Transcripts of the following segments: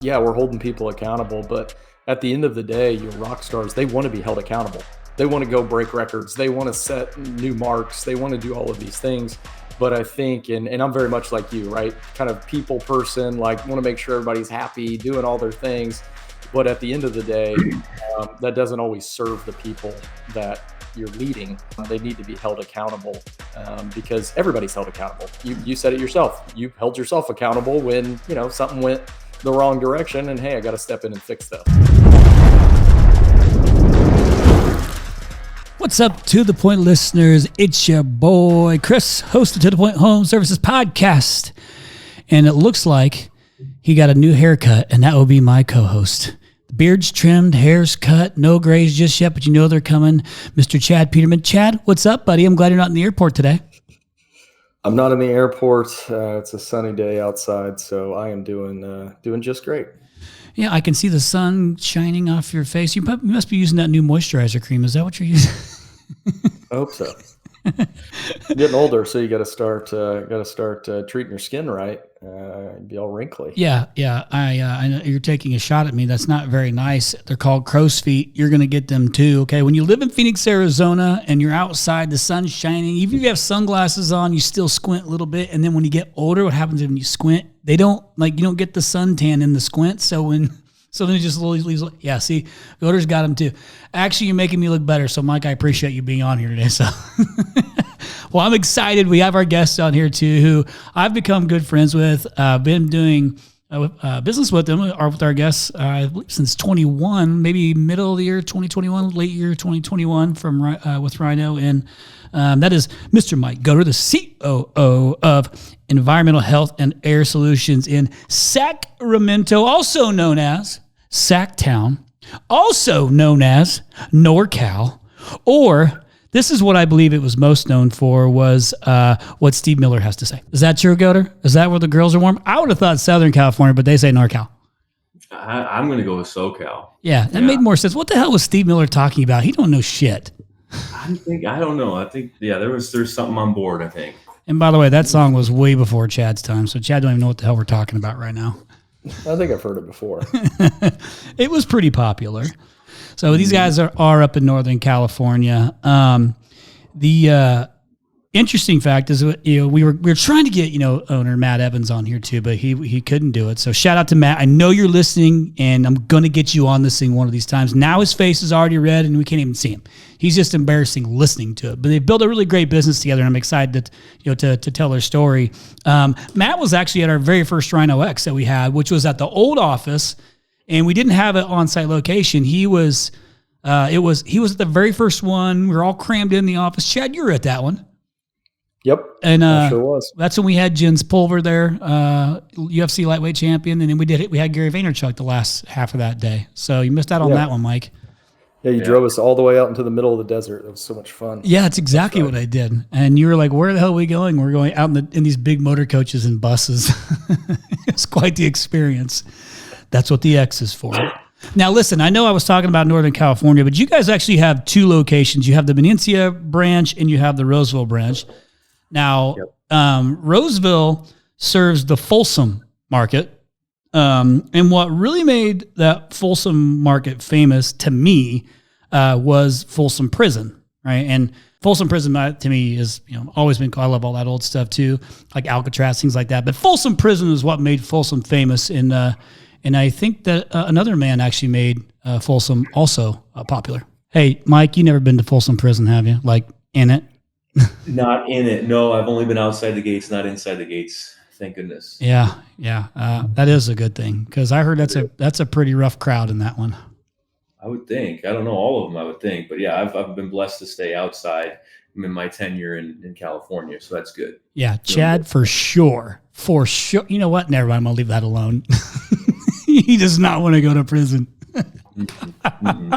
Yeah, we're holding people accountable, but at the end of the day, your rock stars, they want to be held accountable. They want to go break records. They want to set new marks. They want to do all of these things. But I think, and I'm very much like you, right? Kind of people person, like want to make sure everybody's happy, doing all their things. But at the end of the day, that doesn't always serve the people that you're leading. They need to be held accountable because everybody's held accountable. You said it yourself. You held yourself accountable when, something went the wrong direction, and hey, I got to step in and fix that. What's up, To The Point listeners? It's your boy Chris, host of To The Point Home Services podcast, and it looks like he got a new haircut, and that will be my co-host. The beard's trimmed, hair's cut, no grays just yet, but you know they're coming. Mr. Chad Peterman. Chad, what's up, buddy? I'm glad you're not in the airport today. I'm not in the airport. It's a sunny day outside, so I am doing just great. Yeah, I can see the sun shining off your face. You must be using that new moisturizer cream. Is that what you're using? I hope so. I'm getting older, so you got to start treating your skin right. Be all wrinkly. Yeah. I know you're taking a shot at me. That's not very nice. They're called crow's feet. You're gonna get them too. Okay. When you live in Phoenix, Arizona, and you're outside, the sun's shining. Even if you have sunglasses on, you still squint a little bit. And then when you get older, what happens when you squint? You don't get the suntan in the squint. So then it just leaves. Yeah. See, Yoder's got them too. Actually, you're making me look better. So Mike, I appreciate you being on here today. So. Well, I'm excited. We have our guests on here too, who I've become good friends with. Been doing business with them, or with our guests, I believe since 21, maybe middle of the year 2021, late year 2021, with Rhino, and that is Mr. Mike Goder, the COO of Environmental Health and Air Solutions in Sacramento, also known as Sacktown, also known as NorCal, or this is what I believe it was most known for, was what Steve Miller has to say. Is that true, Goder? Is that where the girls are warm? I would have thought Southern California, but they say NorCal. I'm going to go with SoCal. Yeah, that made more sense. What the hell was Steve Miller talking about? He don't know shit. I don't know. I think, there's something on board, I think. And by the way, that song was way before Chad's time, so Chad don't even know what the hell we're talking about right now. I think I've heard it before. It was pretty popular. So these guys are up in Northern California. The interesting fact is, we were trying to get owner Matt Evans on here too, but he couldn't do it. So shout out to Matt. I know you're listening, and I'm gonna get you on this thing one of these times. Now his face is already red, and we can't even see him. He's just embarrassing listening to it. But they built a really great business together, and I'm excited to tell their story. Matt was actually at our very first Rhino X that we had, which was at the old office. And we didn't have an on-site location. He was at the very first one. We were all crammed in the office. Chad, you were at that one. Yep. And I sure was. That's when we had Jens Pulver there, UFC lightweight champion, and then we had Gary Vaynerchuk the last half of that day. So you missed out on that one, Mike. Yeah, you drove us all the way out into the middle of the desert. It was so much fun. Yeah, it's exactly what I did. And you were like, "Where the hell are we going?" We're going out in these big motor coaches and buses. It's quite the experience. That's what the X is for. Now, listen, I know I was talking about Northern California, but you guys actually have two locations. You have the Benicia branch and you have the Roseville branch. Now, Roseville serves the Folsom market. And what really made that Folsom market famous to me was Folsom Prison, right? And Folsom Prison to me is, always been cool. I love all that old stuff too, like Alcatraz, things like that. But Folsom Prison is what made Folsom famous and I think that another man actually made Folsom also popular. Hey, Mike, you never been to Folsom Prison, have you? Like in it? Not in it. No, I've only been outside the gates, not inside the gates. Thank goodness. Yeah. That is a good thing, because I heard that's a pretty rough crowd in that one. I would think. I don't know all of them, I would think. But yeah, I've been blessed to stay outside in my tenure in California, so that's good. Yeah, Chad, for sure. For sure. You know what? Never mind. I'm going to leave that alone. He does not want to go to prison. Mm-hmm.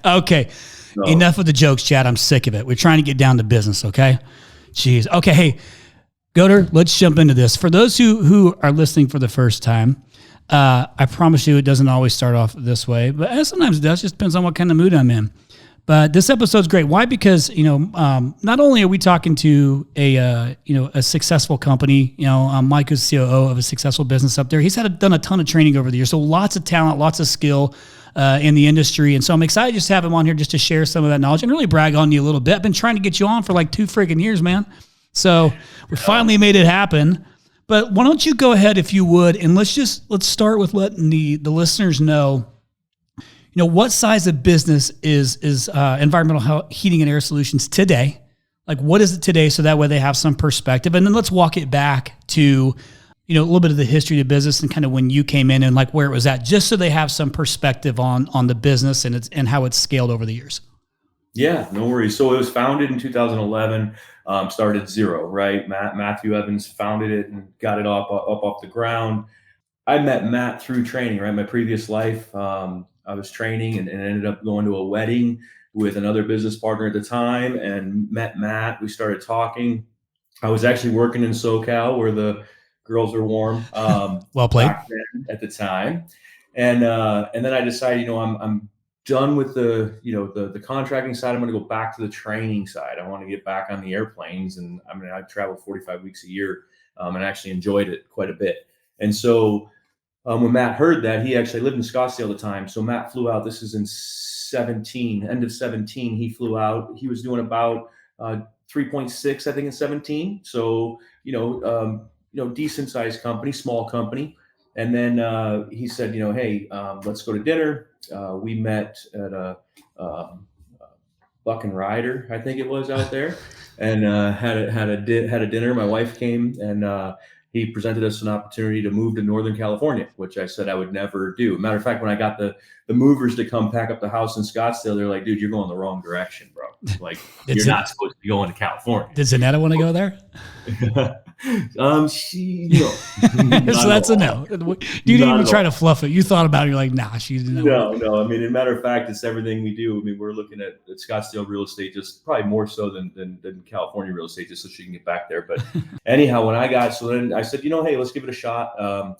Okay. No. Enough of the jokes, Chad. I'm sick of it. We're trying to get down to business, okay? Jeez. Okay, hey, Goder, let's jump into this. For those who are listening for the first time, I promise you it doesn't always start off this way, but sometimes it does. Just depends on what kind of mood I'm in. But this episode's great. Why? Because, not only are we talking to a successful company, Mike is COO of a successful business up there. He's done a ton of training over the years. So lots of talent, lots of skill in the industry. And so I'm excited just to have him on here just to share some of that knowledge and really brag on you a little bit. I've been trying to get you on for like 2 friggin' years, man. So we finally made it happen. But why don't you go ahead, if you would, and let's start with letting the listeners know, what size of business is Environmental Heating and Air Solutions today? Like, what is it today? So that way they have some perspective. And then let's walk it back to, a little bit of the history of the business and kind of when you came in and like where it was at, just so they have some perspective on the business and how it's scaled over the years. Yeah, no worries. So it was founded in 2011, started zero, right? Matthew Evans founded it and got it up off the ground. I met Matt through training, right? My previous life, I was training and ended up going to a wedding with another business partner at the time and met Matt. We started talking. I was actually working in SoCal where the girls are warm. Well played. Back then at the time. And then I decided, I'm done with the contracting side. I'm going to go back to the training side. I want to get back on the airplanes. And I traveled 45 weeks a year and actually enjoyed it quite a bit. And so when Matt heard that, he actually lived in Scottsdale at the time. So Matt flew out. This is in 17, end of 17. He flew out. He was doing about 3.6, I think, in 17. So, decent sized company, small company. And then he said, hey, let's go to dinner. We met at a Buck and Ryder, I think it was out there, and had a dinner. My wife came and he presented us an opportunity to move to Northern California, which I said I would never do. Matter of fact, when I got the movers to come pack up the house in Scottsdale, they're like, dude, you're going the wrong direction, bro. Like, you're not supposed to be going to California. Did Zanetta want to go there? So that's a no. You didn't even try to fluff it. You thought about it. You're like, nah, she didn't know. No. I mean, as a matter of fact, it's everything we do. I mean, we're looking at Scottsdale real estate, just probably more so than California real estate, just so she can get back there. But anyhow, so then I said, hey, let's give it a shot. As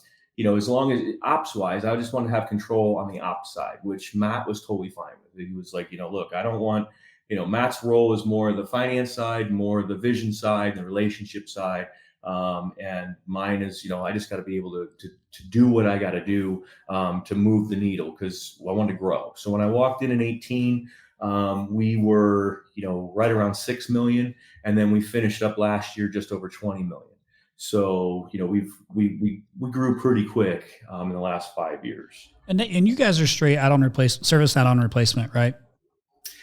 long as ops wise, I just want to have control on the ops side, which Matt was totally fine with. He was like, look, I don't want, Matt's role is more the finance side, more the vision side, the relationship side. And mine is, I just got to be able to do what I got to do to move the needle because I want to grow. So when I walked in 18, we were, right around 6 million. And then we finished up last year just over 20 million. So, we grew pretty quick in the last 5 years. And you guys are straight add-on replacement, service add-on replacement, right?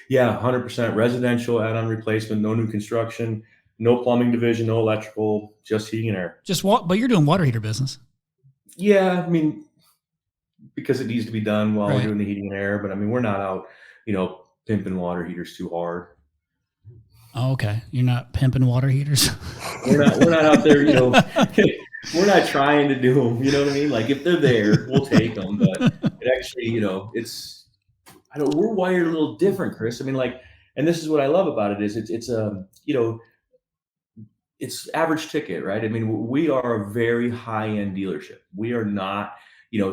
Yeah, 100% residential add-on replacement, no new construction, no plumbing division, no electrical, just heating and air. But you're doing water heater business. Yeah, I mean, because it needs to be done while we're doing the heating and air. But I mean, we're not out, pimping water heaters too hard. Oh, okay. You're not pimping water heaters. We're not out there, we're not trying to do them. You know what I mean? Like if they're there, we'll take them. But it actually, we're wired a little different, Chris. I mean, and this is what I love about it is it's average ticket, right? I mean, we are a very high-end dealership. We are not,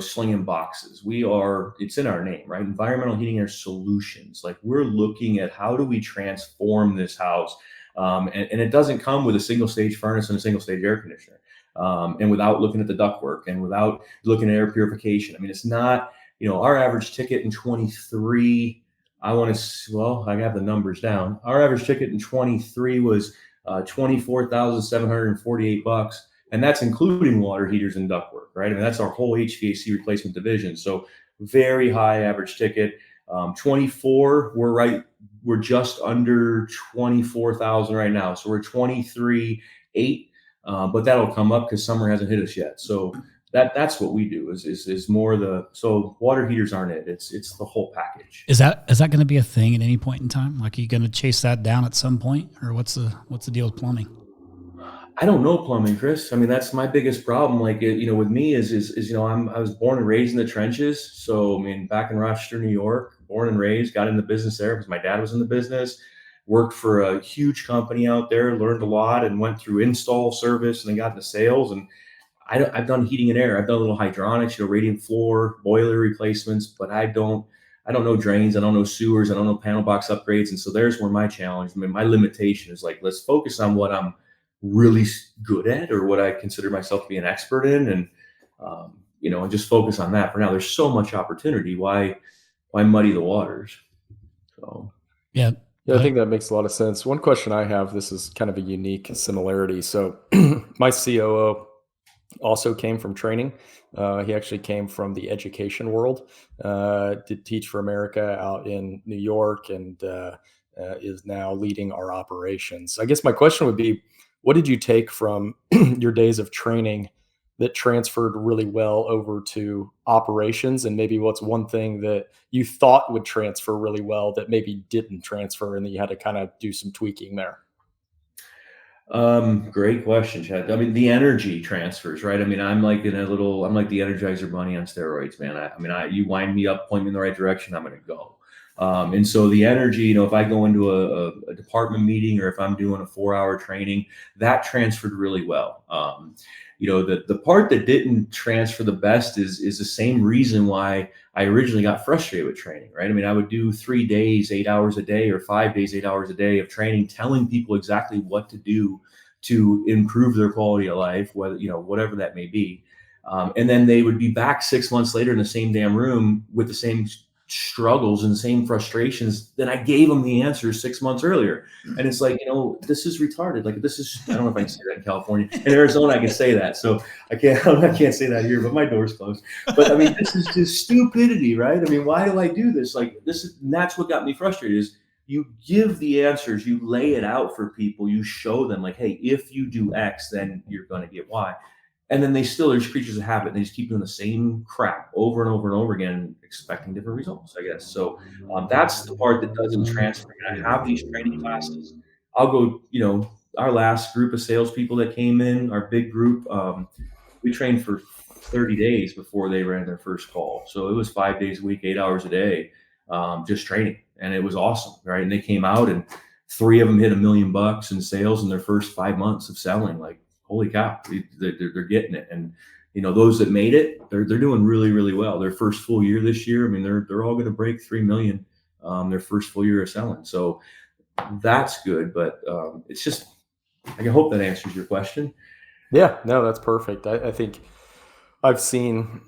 slinging boxes. It's in our name, right? Environmental Heating and Air Solutions. Like we're looking at how do we transform this house? And it doesn't come with a single stage furnace and a single stage air conditioner. And without looking at the ductwork and without looking at air purification. I mean, it's not, our average ticket in 23, I have the numbers down. Our average ticket in 23 was $24,748, and that's including water heaters and ductwork, right? I mean, that's our whole HVAC replacement division. So very high average ticket. 24, we're just under 24,000 right now. So we're 23.8, but that'll come up because summer hasn't hit us yet. So that's what we do is more so water heaters aren't it. It's the whole package. Is that going to be a thing at any point in time? Like, are you going to chase that down at some point, or what's the deal with plumbing? I don't know plumbing, Chris. I mean, that's my biggest problem. Like, with me is I was born and raised in the trenches. So, I mean, back in Rochester, New York, born and raised, got in the business there because my dad was in the business, worked for a huge company out there, learned a lot and went through install service and then got into sales. And I've done heating and air. I've done a little hydronics, radiant floor, boiler replacements, but I don't I don't know drains, I don't know sewers, I don't know panel box upgrades. And so there's where my challenge, I mean, my limitation is like, let's focus on what I'm really good at, or what I consider myself to be an expert in. And, and just focus on that for now. There's so much opportunity. Why muddy the waters? So, yeah. Yeah, I think that makes a lot of sense. One question I have, this is kind of a unique similarity. So my COO also came from training. He actually came from the education world, did Teach for America out in New York, and is now leading our operations. I guess my question would be, what did you take from your days of training that transferred really well over to operations? And maybe what's one thing that you thought would transfer really well that maybe didn't transfer and that you had to kind of do some tweaking there? Great question, Chad. I mean, the energy transfers, right? I mean, I'm like the Energizer Bunny on steroids, man. You wind me up, point me in the right direction, I'm going to go. And so the energy, if I go into a department meeting, or if I'm doing a 4-hour training, that transferred really well. The part that didn't transfer the best is the same reason why I originally got frustrated with training, right? I mean, I would do 3 days, 8 hours a day, or 5 days, 8 hours a day of training, telling people exactly what to do to improve their quality of life, whatever that may be. And then they would be back 6 months later in the same damn room with the same struggles and the same frustrations that I gave them the answers 6 months earlier. And it's like, this is retarded. Like, this is, I don't know if I can say that in California. In Arizona, I can say that. So I can't say that here, but my door's closed. But I mean, this is just stupidity, right? I mean, why do I do this? Like, and that's what got me frustrated, is you give the answers, you lay it out for people, you show them like, hey, if you do X, then you're going to get Y. And then they're just creatures of habit. And they just keep doing the same crap over and over and over again, expecting different results, I guess. So that's the part that doesn't transfer. And I have these training classes. I'll go, our last group of salespeople that came in, our big group, we trained for 30 days before they ran their first call. So it was 5 days a week, 8 hours a day, just training. And it was awesome, right? And they came out, and 3 of them hit $1 million in sales in their first 5 months of selling. Like, holy cow, they're getting it. And, those that made it, they're doing really, really well. Their first full year this year, I mean, they're all going to break 3 million, their first full year of selling. So that's good. But it's just, I hope that answers your question. Yeah, no, that's perfect. I think I've seen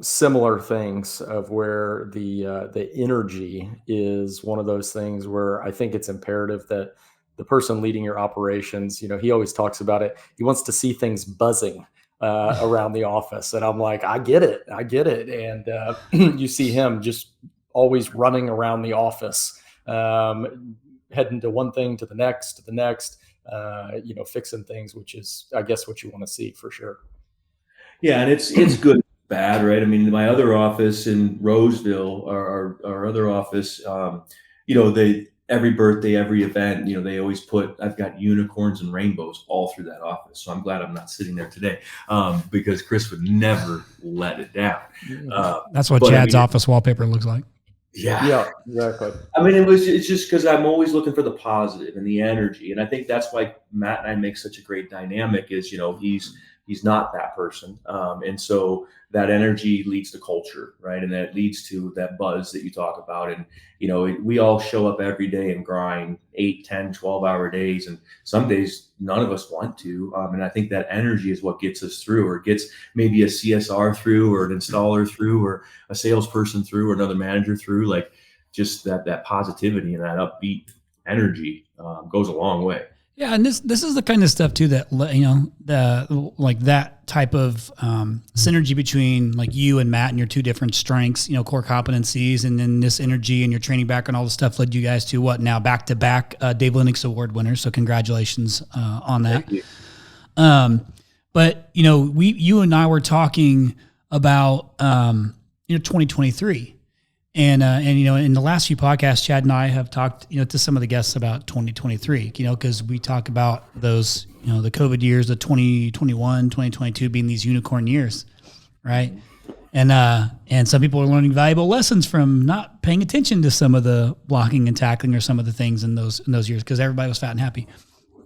similar things of where the energy is one of those things where I think it's imperative that the person leading your operations, he always talks about it. He wants to see things buzzing around the office. And I'm like, I get it. And you see him just always running around the office, heading to one thing to the next, fixing things, which is, I guess, what you want to see for sure. Yeah. And it's good, bad, right? I mean, my other office in Roseville, our other office, every birthday, every event, they always I've got unicorns and rainbows all through that office. So I'm glad I'm not sitting there today, because Chris would never let it down. That's what Chad's office wallpaper looks like. Yeah, exactly. I mean, it's just because I'm always looking for the positive and the energy. And I think that's why Matt and I make such a great dynamic is, he's not that person. And so that energy leads to culture, right? And that leads to that buzz that you talk about. And, we all show up every day and grind 8, 10, 12-hour days. And some days none of us want to. And I think that energy is what gets us through, or gets maybe a CSR through, or an installer through, or a salesperson through, or another manager through. Like, just that positivity and that upbeat energy goes a long way. Yeah, and this is the kind of stuff too that that type of synergy between like you and Matt and your two different strengths, core competencies, and then this energy and your training background, all the stuff led you guys to what now back-to-back Dave Lennox Award winners. So congratulations on that. Thank you. But you and I were talking about 2023. And in the last few podcasts, Chad and I have talked, to some of the guests about 2023, because we talk about those, the COVID years, the 2021, 2022 being these unicorn years, right? And some people are learning valuable lessons from not paying attention to some of the blocking and tackling or some of the things in those years, because everybody was fat and happy.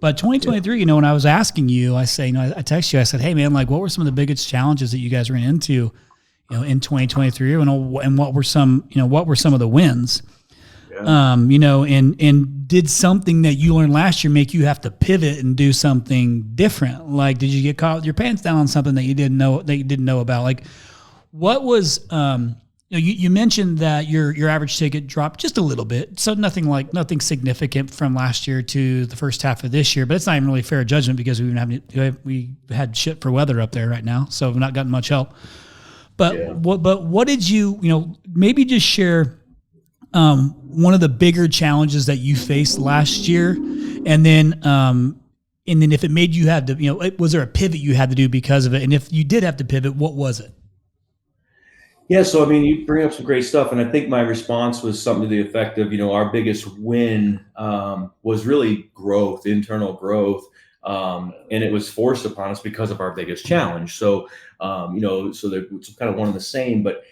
But 2023, when I was asking you, I say, I text you, I said, hey man, like what were some of the biggest challenges that you guys ran into in 2023, and what were some of the wins? Yeah. And did something that you learned last year make you have to pivot and do something different? Like, did you get caught with your pants down on something that you didn't know about? Like, what was, you mentioned that your average ticket dropped just a little bit. So nothing significant from last year to the first half of this year, but it's not even really fair judgment because we had shit for weather up there right now. So we've not gotten much help. But Yeah. what did you maybe just share one of the bigger challenges that you faced last year, and then if it made you have to, was there a pivot you had to do because of it? And if you did have to pivot, what was it? Yeah, so I mean, you bring up some great stuff, and I think my response was something to the effect of, our biggest win was really growth, internal growth, and it was forced upon us because of our biggest challenge. So, so they're kind of one and the same, but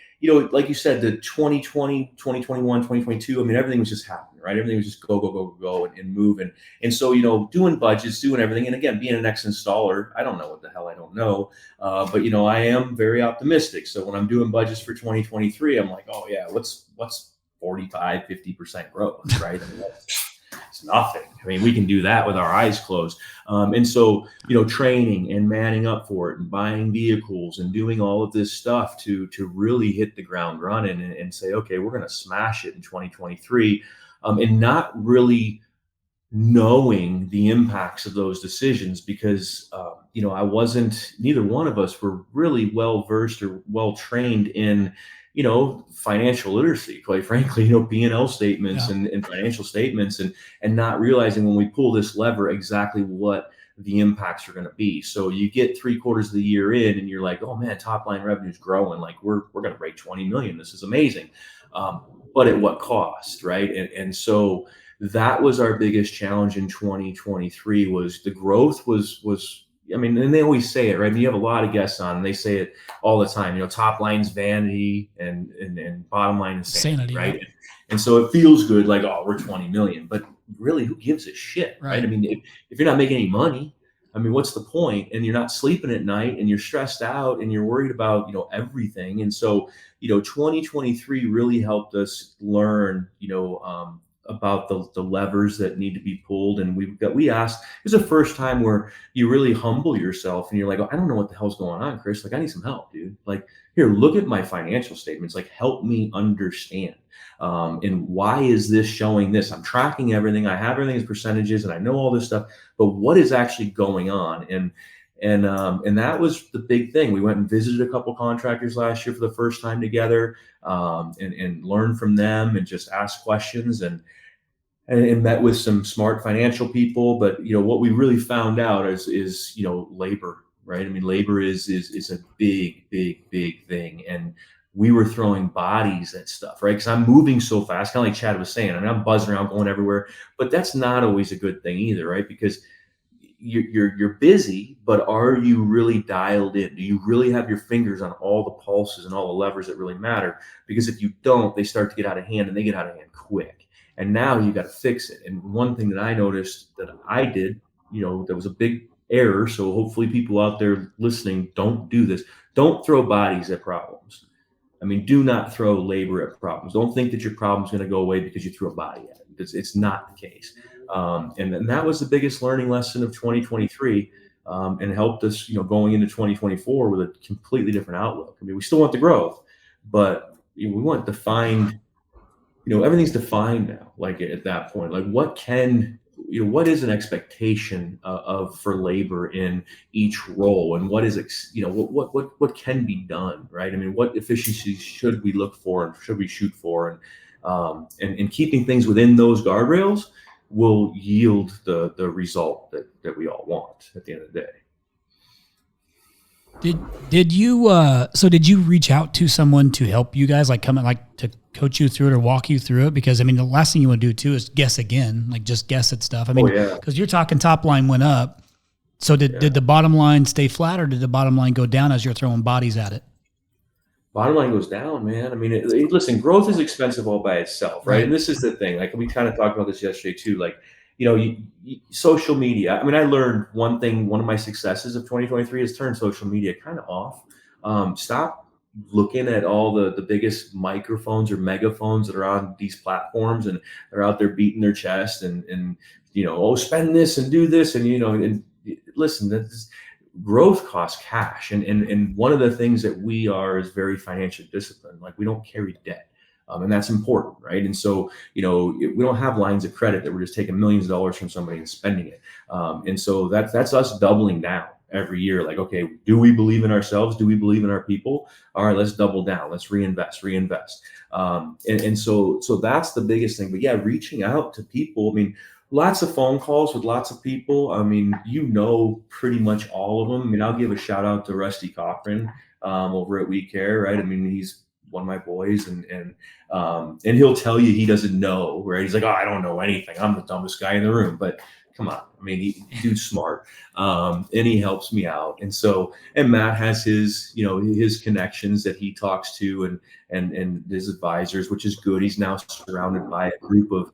like you said, the 2020, 2021, 2022, I mean, everything was just happening, right? Everything was just go, and move. And so, doing budgets, doing everything. And again, being an ex-installer, I don't know what the hell I don't know. But, I am very optimistic. So when I'm doing budgets for 2023, I'm like, oh yeah, what's 45, 50% growth, right? I mean, it's nothing. I mean, we can do that with our eyes closed. And so, training and manning up for it and buying vehicles and doing all of this stuff to really hit the ground running and say, okay, we're going to smash it in 2023, and not really knowing the impacts of those decisions because, neither one of us were really well versed or well trained in, financial literacy, quite frankly, P&L statements and financial statements and not realizing when we pull this lever exactly what the impacts are going to be. So you get 3/4 of the year in and you're like, oh man, top line revenue is growing. Like we're going to break 20 million. This is amazing. But at what cost, right? And so that was our biggest challenge in 2023 was the growth was I mean, and they always say it, right? I mean, you have a lot of guests on and they say it all the time, top line's vanity and bottom line is sanity, right? Yeah. And so it feels good, like, oh, we're 20 million, but really who gives a shit, right? I mean, if you're not making any money, I mean, what's the point? And you're not sleeping at night and you're stressed out and you're worried about, everything. And so, 2023 really helped us learn, about the levers that need to be pulled. And we asked, it was the first time where you really humble yourself and you're like, oh, I don't know what the hell's going on, Chris. Like, I need some help, dude. Like, here, look at my financial statements. Like, help me understand. And why is this showing this? I'm tracking everything. I have everything as percentages and I know all this stuff, but what is actually going on? And that was the big thing. We went and visited a couple contractors last year for the first time together, and learned from them and just asked questions and met with some smart financial people. But, what we really found out is labor, right? I mean, labor is a big thing. And we were throwing bodies at stuff, right? Because I'm moving so fast, kind of like Chad was saying. I mean, I'm buzzing around, going everywhere, but that's not always a good thing either, right? Because you're busy, but are you really dialed in? Do you really have your fingers on all the pulses and all the levers that really matter? Because if you don't, they start to get out of hand, and they get out of hand quick. And now you got to fix it. And one thing that I noticed that I did, that was a big error. So hopefully people out there listening don't do this. Don't throw bodies at problems. I mean, do not throw labor at problems. Don't think that your problem's going to go away because you threw a body at it. It's not the case. And that was the biggest learning lesson of 2023, and helped us, going into 2024 with a completely different outlook. I mean, we still want the growth, but we want to find, everything's defined now. Like at that point, like what is an expectation for labor in each role, and what is, what can be done, right? I mean, what efficiencies should we look for and should we shoot for, and keeping things within those guardrails will yield the result that we all want at the end of the day. Did you reach out to someone to help you guys, like to coach you through it or walk you through it? Because I mean, the last thing you want to do too is guess again, like just guess at stuff. I mean, because you're talking top line went up. So did the bottom line stay flat, or did the bottom line go down as you're throwing bodies at it? Bottom line goes down, man. I mean, listen, growth is expensive all by itself, right? And this is the thing. Like we kind of talked about this yesterday too. Like, social media. I mean, I learned one thing. One of my successes of 2023 is turn social media kind of off. Stop looking at all the biggest microphones or megaphones that are on these platforms, and they're out there beating their chest and oh, spend this and do this, and and listen, that's growth costs cash, and one of the things that we are is very financial disciplined. Like, we don't carry debt. And that's important, right? And so, we don't have lines of credit that we're just taking millions of dollars from somebody and spending it. And so that's us doubling down every year. Like, okay, do we believe in ourselves? Do we believe in our people? All right, let's double down. Let's reinvest. And so that's the biggest thing. But yeah, reaching out to people. I mean, lots of phone calls with lots of people. I mean, pretty much all of them. I mean, I'll give a shout out to Rusty Cochran over at We Care, right? I mean, he's one of my boys, and he'll tell you he doesn't know, right? He's like, oh, I don't know anything. I'm the dumbest guy in the room. But come on, I mean, dude's smart, and he helps me out. And so, and Matt has his connections that he talks to, and his advisors, which is good. He's now surrounded by a group of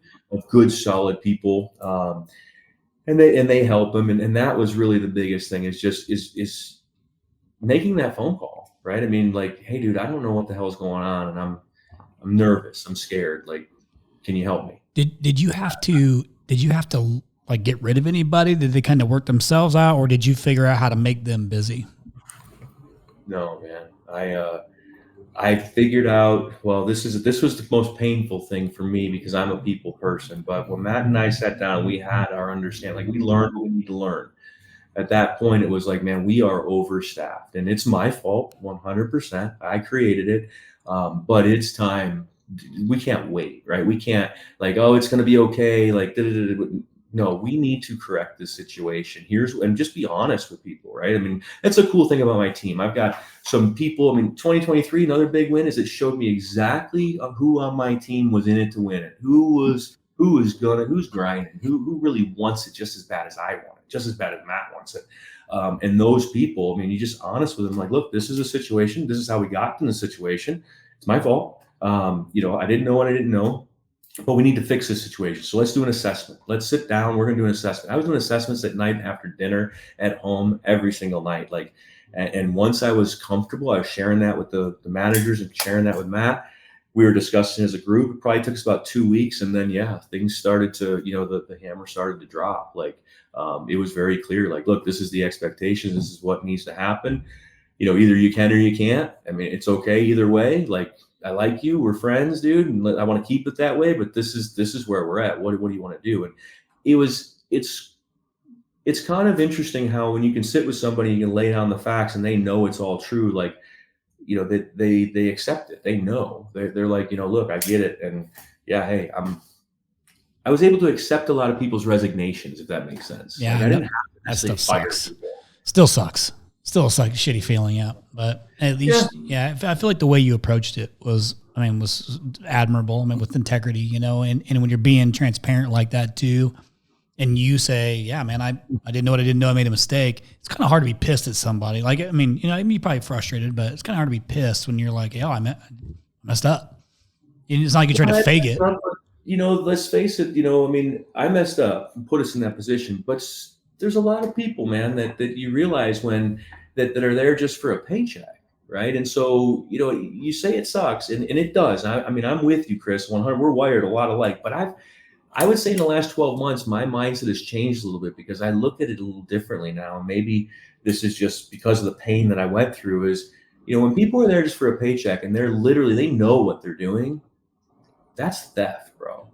good, solid people, and they help him. And that was really the biggest thing, is making that phone call. Right. I mean, like, hey, dude, I don't know what the hell's going on, and I'm nervous. I'm scared. Like, can you help me? Did you have to like get rid of anybody? Did they kind of work themselves out, or did you figure out how to make them busy? No, man. I figured out, well, this was the most painful thing for me, because I'm a people person. But when Matt and I sat down, we had our understanding. Like, we learned what we need to learn. At that point, it was like, man, we are overstaffed, and it's my fault 100%. I created it. But it's time. We can't wait, right? We can't, like, oh, it's going to be okay. Like, no, we need to correct this situation. And just be honest with people, right? I mean, that's a cool thing about my team. I've got some people. I mean, 2023, another big win is it showed me exactly who on my team was in it to win it. Who's grinding, who really wants it just as bad as I want it, just as bad as Matt wants it. And those people, I mean, you're just honest with them. Like, look, this is a situation. This is how we got in the situation. It's my fault. I didn't know what I didn't know, but we need to fix this situation. So let's do an assessment. Let's sit down. We're going to do an assessment. I was doing assessments at night after dinner at home every single night. Like, and once I was comfortable, I was sharing that with the managers and sharing that with Matt. We were discussing as a group. It probably took us about 2 weeks. And then, things started to, the hammer started to drop. Like, it was very clear, like, look, this is the expectation. This is what needs to happen. Either you can or you can't. I mean, it's okay either way. Like, I like you. We're friends, dude. And I want to keep it that way. But this is where we're at. What do you want to do? And it's kind of interesting how when you can sit with somebody, you can lay down the facts and they know it's all true. Like, they accept it. They know. They're like, look, I get it. And yeah, hey, I was able to accept a lot of people's resignations, if that makes sense. Yeah, like, I didn't have to that stuff fire sucks. people. Still sucks. Still a shitty feeling, yeah. But at least, I feel like the way you approached it was admirable. I mean, with integrity, and when you're being transparent like that too, and you say, yeah, man, I didn't know what I didn't know. I made a mistake. It's kind of hard to be pissed at somebody. Like, I mean, you're probably frustrated, but it's kind of hard to be pissed when you're like, oh, I messed up. It's not like you're trying to fake it. Let's face it, I mean, I messed up and put us in that position, but there's a lot of people, man, that you realize that are there just for a paycheck, right? And so, you say it sucks, and it does. I mean, I'm with you, Chris, 100. We're wired a lot alike, but I would say in the last 12 months, my mindset has changed a little bit, because I look at it a little differently now. Maybe this is just because of the pain that I went through. Is, when people are there just for a paycheck and they know what they're doing, that's theft, bro.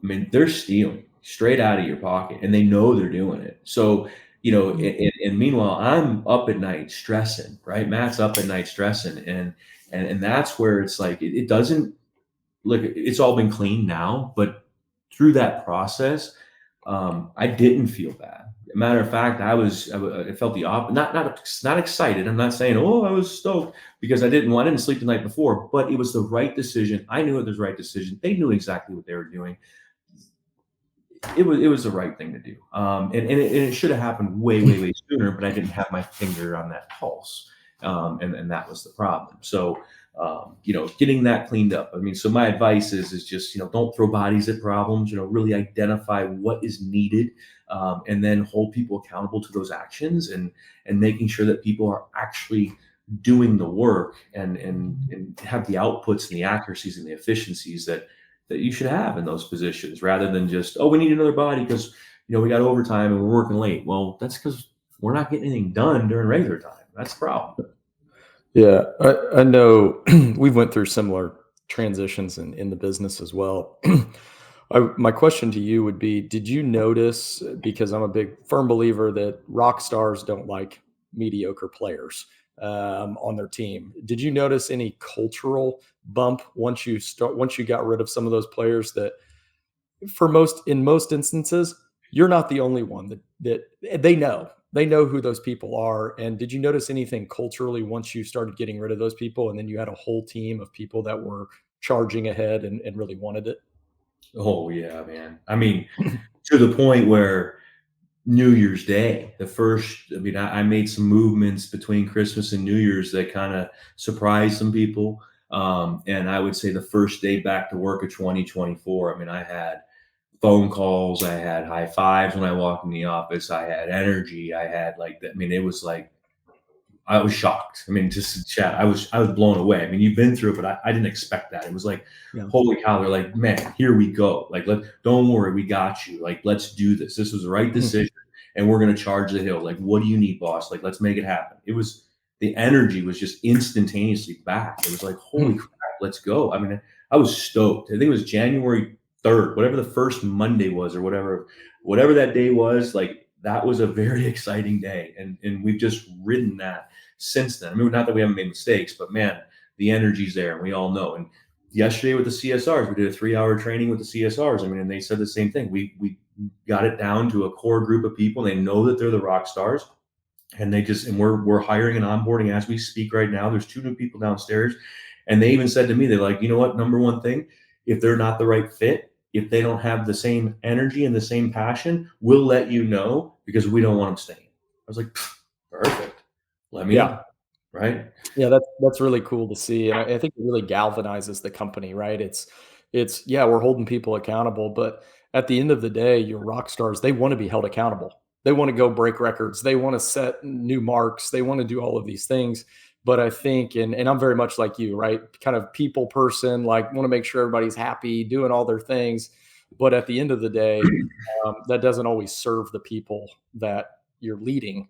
I mean, they're stealing straight out of your pocket, and they know they're doing it. So, and meanwhile, I'm up at night stressing, right? Matt's up at night stressing. And that's where it's like, it doesn't look, it's all been clean now, but through that process, I didn't feel bad. Matter of fact, I felt the opposite. Not excited. I'm not saying, oh, I was stoked, because I didn't sleep the night before, but it was the right decision. I knew it was the right decision. They knew exactly what they were doing. It was the right thing to do. And it should have happened way, way, way sooner, but I didn't have my finger on that pulse. And that was the problem. So, getting that cleaned up. I mean, so my advice is just, don't throw bodies at problems, really identify what is needed, and then hold people accountable to those actions, and making sure that people are actually doing the work and have the outputs and the accuracies and the efficiencies that you should have in those positions, rather than just, oh, we need another body because we got overtime and we're working late. Well, that's because we're not getting anything done during regular time. That's the problem. Yeah, I know we went through similar transitions in the business as well. My question to you would be, did you notice, because I'm a big firm believer that rock stars don't like mediocre players on their team. Did you notice any cultural bump once you got rid of some of those players that in most instances, you're not the only one that they know who those people are. And did you notice anything culturally once you started getting rid of those people, and then you had a whole team of people that were charging ahead and really wanted it? Oh yeah, man. I mean, to the point where New Year's Day, I made some movements between Christmas and New Year's that kind of surprised some people. And I would say the first day back to work of 2024, I mean, I had phone calls, I had high fives when I walked in the office, I had energy, I had like that. I mean, it was like, I was shocked. I mean, just to chat, I was blown away. I mean, you've been through it, but I didn't expect that. It was like, Yeah. holy cow! They're like, man, here we go. Like, don't worry, we got you. Like, let's do this. This was the right decision, and we're gonna charge the hill. Like, what do you need, boss? Like, let's make it happen. The energy was just instantaneously back. It was like, holy crap, let's go. I mean, I was stoked. I think it was January 3rd, whatever the first Monday was, or whatever that day was. Like, that was a very exciting day, and we've just ridden that since then. I mean, not that we haven't made mistakes, but man, the energy's there, and we all know. And yesterday with the CSRs, we did a 3-hour training with the CSRs. I mean, and they said the same thing. We got it down to a core group of people. They know that they're the rock stars, and we're hiring and onboarding as we speak right now. There's 2 new people downstairs, and they even said to me, they're like, you know what? Number one thing, if they're not the right fit, if they don't have the same energy and the same passion, we'll let you know because we don't want them staying. I was like, perfect. Let me Yeah. know. Right. Yeah, that's really cool to see, and I think it really galvanizes the company, right? It's yeah, we're holding people accountable, but at the end of the day, your rock stars, they want to be held accountable. They want to go break records. They want to set new marks. They want to do all of these things. But I think, and I'm very much like you, right? Kind of people person, like want to make sure everybody's happy, doing all their things. But at the end of the day, that doesn't always serve the people that you're leading.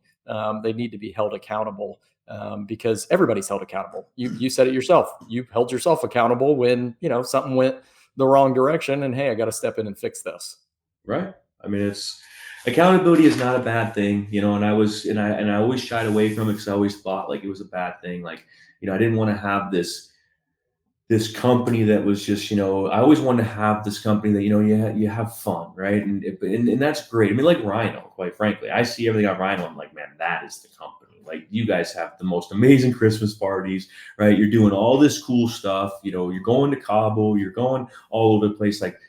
They need to be held accountable, because everybody's held accountable. You said it yourself. You held yourself accountable when something went the wrong direction, and hey, I got to step in and fix this. Right. I mean, it's accountability is not a bad thing, and I always shied away from it because I always thought like it was a bad thing. Like, I didn't want to have this company that was just, I always wanted to have this company that, you have fun, right? And that's great. I mean, like Rhino, quite frankly, I see everything on Rhino. I'm like, man, that is the company. Like, you guys have the most amazing Christmas parties, right? You're doing all this cool stuff. You're going to Cabo, you're going all over the place. Like,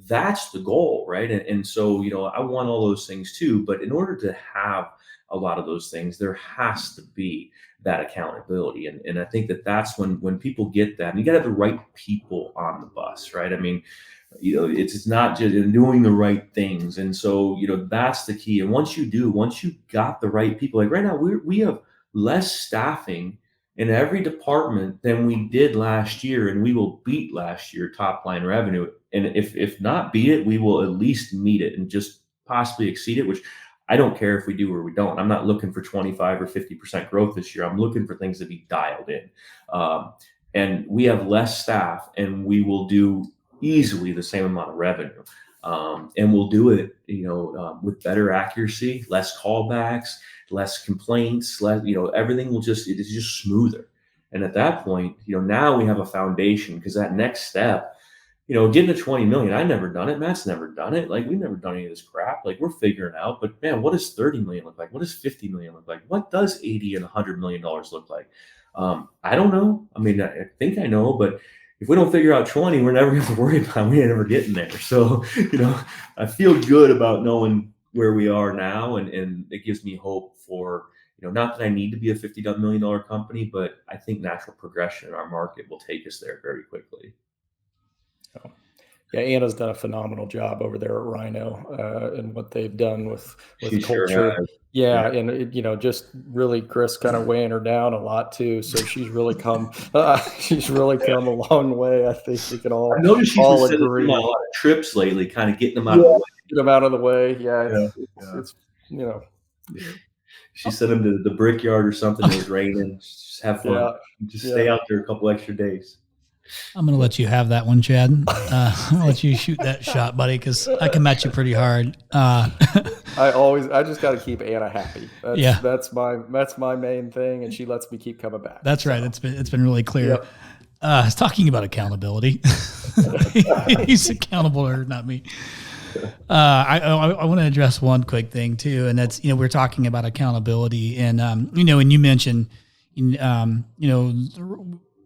that's the goal, right? And so, I want all those things too. But in order to have a lot of those things, there has to be that accountability. And I think that's when people get that, and you got to have the right people on the bus, right? I mean, it's not just doing the right things. And so, that's the key. And once you got the right people, like right now, we have less staffing in every department than we did last year, and we will beat last year top line revenue. And if not beat it, we will at least meet it and just possibly exceed it, which I don't care if we do or we don't. I'm not looking for 25 or 50% growth this year. I'm looking for things to be dialed in. And we have less staff, and we will do easily the same amount of revenue. And we'll do it, with better accuracy, less callbacks, less complaints, everything it's just smoother. And at that point, now we have a foundation, because that next step, getting to 20 million, I never done it. Matt's never done it. Like, we've never done any of this crap. Like, we're figuring out, but man, what does 30 million look like? What does 50 million look like? What does 80 and $100 million look like? I don't know. I mean, I think I know, but if we don't figure out 20, we're never going to worry about it. We ain't ever getting there. So, I feel good about knowing where we are now. And it gives me hope for, not that I need to be a $50 million company, but I think natural progression in our market will take us there very quickly. Yeah, Anna's done a phenomenal job over there at Rhino, and what they've done She with sure culture. has. Yeah. Yeah, and just really Chris kind of weighing her down a lot too. So she's really come a long way. I think we can I noticed she's been all sending them on a agree. lot of trips lately, kind of getting them out Yeah, of the way. get them out of the way. Yeah, Yeah. it's Yeah. it's you know, She sent them to the brickyard or something. It was raining. Just have fun. yeah, Just stay yeah. out there a couple extra days. I'm going to let you have that one, Chad. I'm going to let you shoot that shot, buddy, because I can match you pretty hard. I just got to keep Anna happy. Yeah. That's my main thing, and she lets me keep coming back. That's right. So, It's been really clear. yep. It's talking about accountability. He's accountable to her, not me. I want to address one quick thing too, and that's we're talking about accountability, and and you mentioned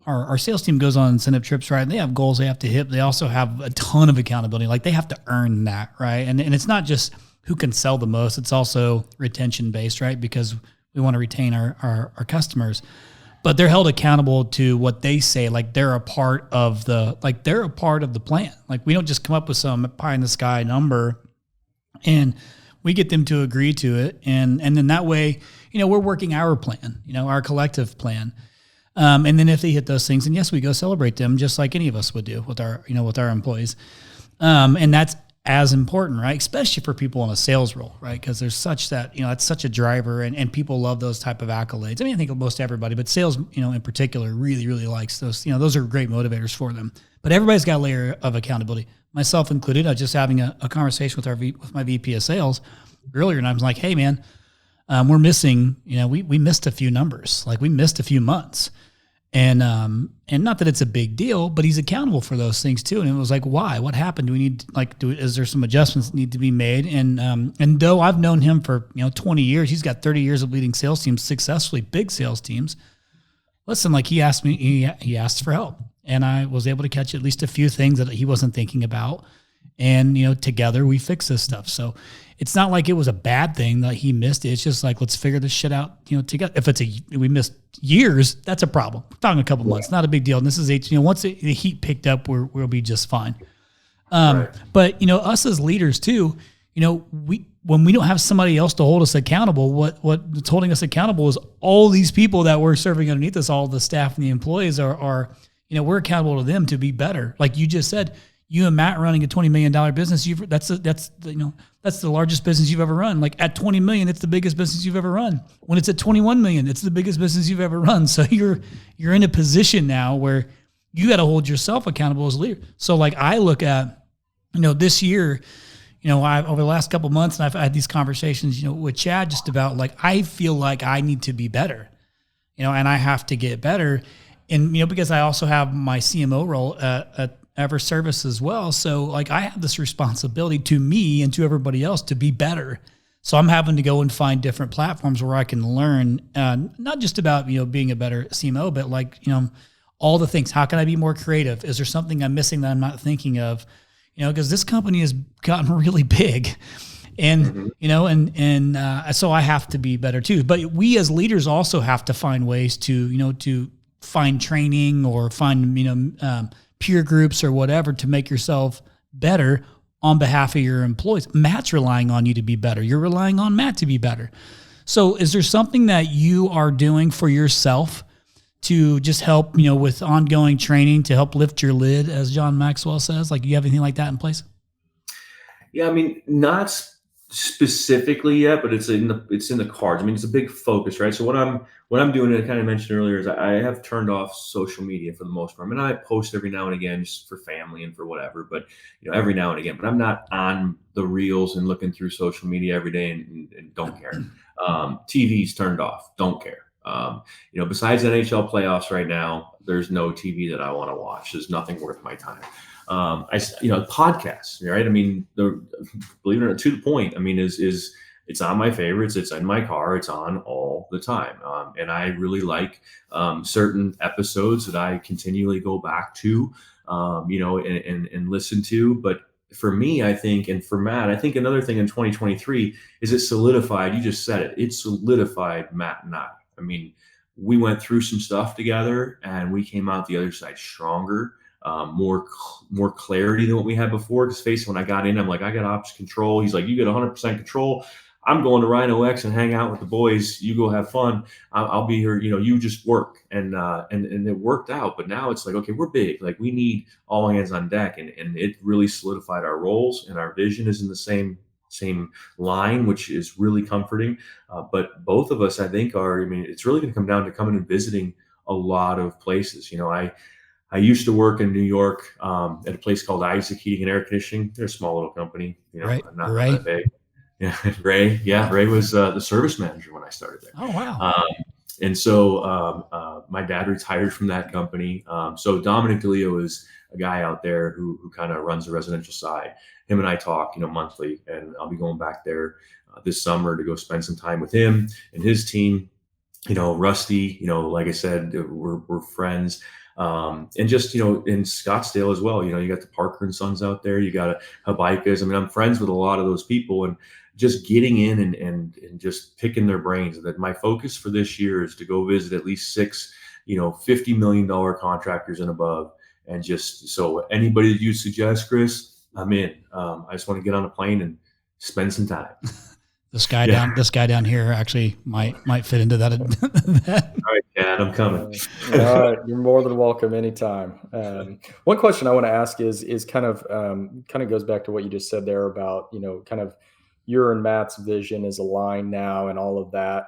our sales team goes on incentive trips, right? And they have goals they have to hit. They also have a ton of accountability, like they have to earn that, right? And it's not just who can sell the most; it's also retention based, right? Because we want to retain our customers. But they're held accountable to what they say, like they're a part of the plan. Like we don't just come up with some pie in the sky number and we get them to agree to it. And then that way, we're working our plan, our collective plan. And then if they hit those things, and yes, we go celebrate them just like any of us would do with our employees. And that's as important, right? Especially for people in a sales role, right? Because there's such that, it's such a driver and people love those type of accolades. I mean, I think most everybody, but sales, in particular really, really likes those, those are great motivators for them, but everybody's got a layer of accountability, myself included. I was just having a conversation with my VP of sales earlier. And I was like, hey man, we're missing, we missed a few numbers, like we missed a few months. And not that it's a big deal, but he's accountable for those things too. And it was like, why? What happened? Do we need is there some adjustments that need to be made? And though I've known him for 20 years, he's got 30 years of leading sales teams successfully, big sales teams. Listen, like he asked me, he asked for help, and I was able to catch at least a few things that he wasn't thinking about. And together we fix this stuff. So it's not like it was a bad thing that he missed it. It's just like, let's figure this shit out, together. If we missed years, that's a problem. We're talking a couple months, not a big deal. And this is once the heat picked up, we'll be just fine. Right. But us as leaders too, when we don't have somebody else to hold us accountable, what's holding us accountable is all these people that we're serving underneath us, all the staff and the employees are we're accountable to them to be better. Like you just said, you and Matt running a $20 million business, that's the largest business you've ever run. Like at 20 million, it's the biggest business you've ever run. When it's at 21 million, it's the biggest business you've ever run. So you're in a position now where you got to hold yourself accountable as a leader. So like I look at, this year, over the last couple of months, and I've had these conversations, with Chad just about like, I feel like I need to be better, and I have to get better. And, because I also have my CMO role at Ever Service as well. So like I have this responsibility to me and to everybody else to be better. So I'm having to go and find different platforms where I can learn, not just about, being a better CMO, but like, all the things. How can I be more creative? Is there something I'm missing that I'm not thinking of? Because this company has gotten really big. And, so I have to be better too. But we as leaders also have to find ways to find training or find, peer groups or whatever to make yourself better on behalf of your employees. Matt's relying on you to be better. You're relying on Matt to be better. So is there something that you are doing for yourself to just help, with ongoing training to help lift your lid, as John Maxwell says? Like, you have anything like that in place? Yeah, I mean, not specifically yet, but it's in the cards. I mean, it's a big focus, right? So what I'm doing, and I kind of mentioned earlier, is I have turned off social media for the most part. I mean, I post every now and again just for family and for whatever, but every now and again. But I'm not on the reels and looking through social media every day and don't care. TV's turned off, don't care. Besides NHL playoffs right now, there's no TV that I want to watch. There's nothing worth my time. Podcasts, right? I mean, believe it or not, to the point, I mean, is it's on my favorites. It's in my car. It's on all the time. And I really like, certain episodes that I continually go back to, and listen to. But for me, I think, and for Matt, I think another thing in 2023 is it solidified, you just said it, it solidified Matt and I mean, we went through some stuff together and we came out the other side stronger. more clarity than what we had before. Because face it, when I got in, I'm like, I got ops control. He's like, you get 100% control. I'm going to Rhino X and hang out with the boys. You go have fun. I'll be here. You just work. And it worked out. But now it's like, okay, we're big. Like we need all hands on deck. And it really solidified our roles, and our vision is in the same line, which is really comforting. But both of us, I think, it's really going to come down to coming and visiting a lot of places. I used to work in New York at a place called Isaac Heating and Air Conditioning. They're a small little company, Right. not Ray. that big. Yeah, Ray. Yeah, Ray was the service manager when I started there. Oh, wow. And so my dad retired from that company. So Dominic DeLeo is a guy out there who kind of runs the residential side. Him and I talk, monthly, and I'll be going back there this summer to go spend some time with him and his team. Rusty, like I said, we're friends. And just, in Scottsdale as well, you got the Parker and Sons out there, you got Habaikas. I'm friends with a lot of those people, and just getting in and just picking their brains. That my focus for this year is to go visit at least 6, $50 million contractors and above. And just, so anybody that you suggest, Chris, I'm in. I just want to get on a plane and spend some time. This guy down here actually might fit into that. All right, Dad, I'm coming. All right, you're more than welcome anytime. One question I want to ask is kind of goes back to what you just said there about kind of your and Matt's vision is aligned now and all of that.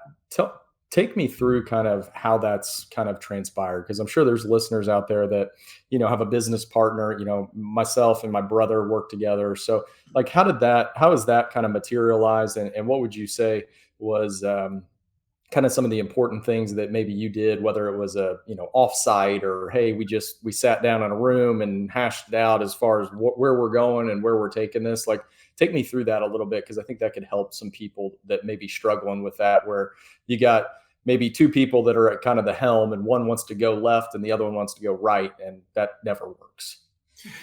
Take me through kind of how that's kind of transpired, because I'm sure there's listeners out there that have a business partner. Myself and my brother work together. So like, how is that kind of materialized, and what would you say was kind of some of the important things that maybe you did, whether it was a offsite, or hey, we sat down in a room and hashed it out as far as where we're going and where we're taking this. Like, take me through that a little bit, because I think that could help some people that may be struggling with that, where you got maybe two people that are at kind of the helm, and one wants to go left and the other one wants to go right, and that never works.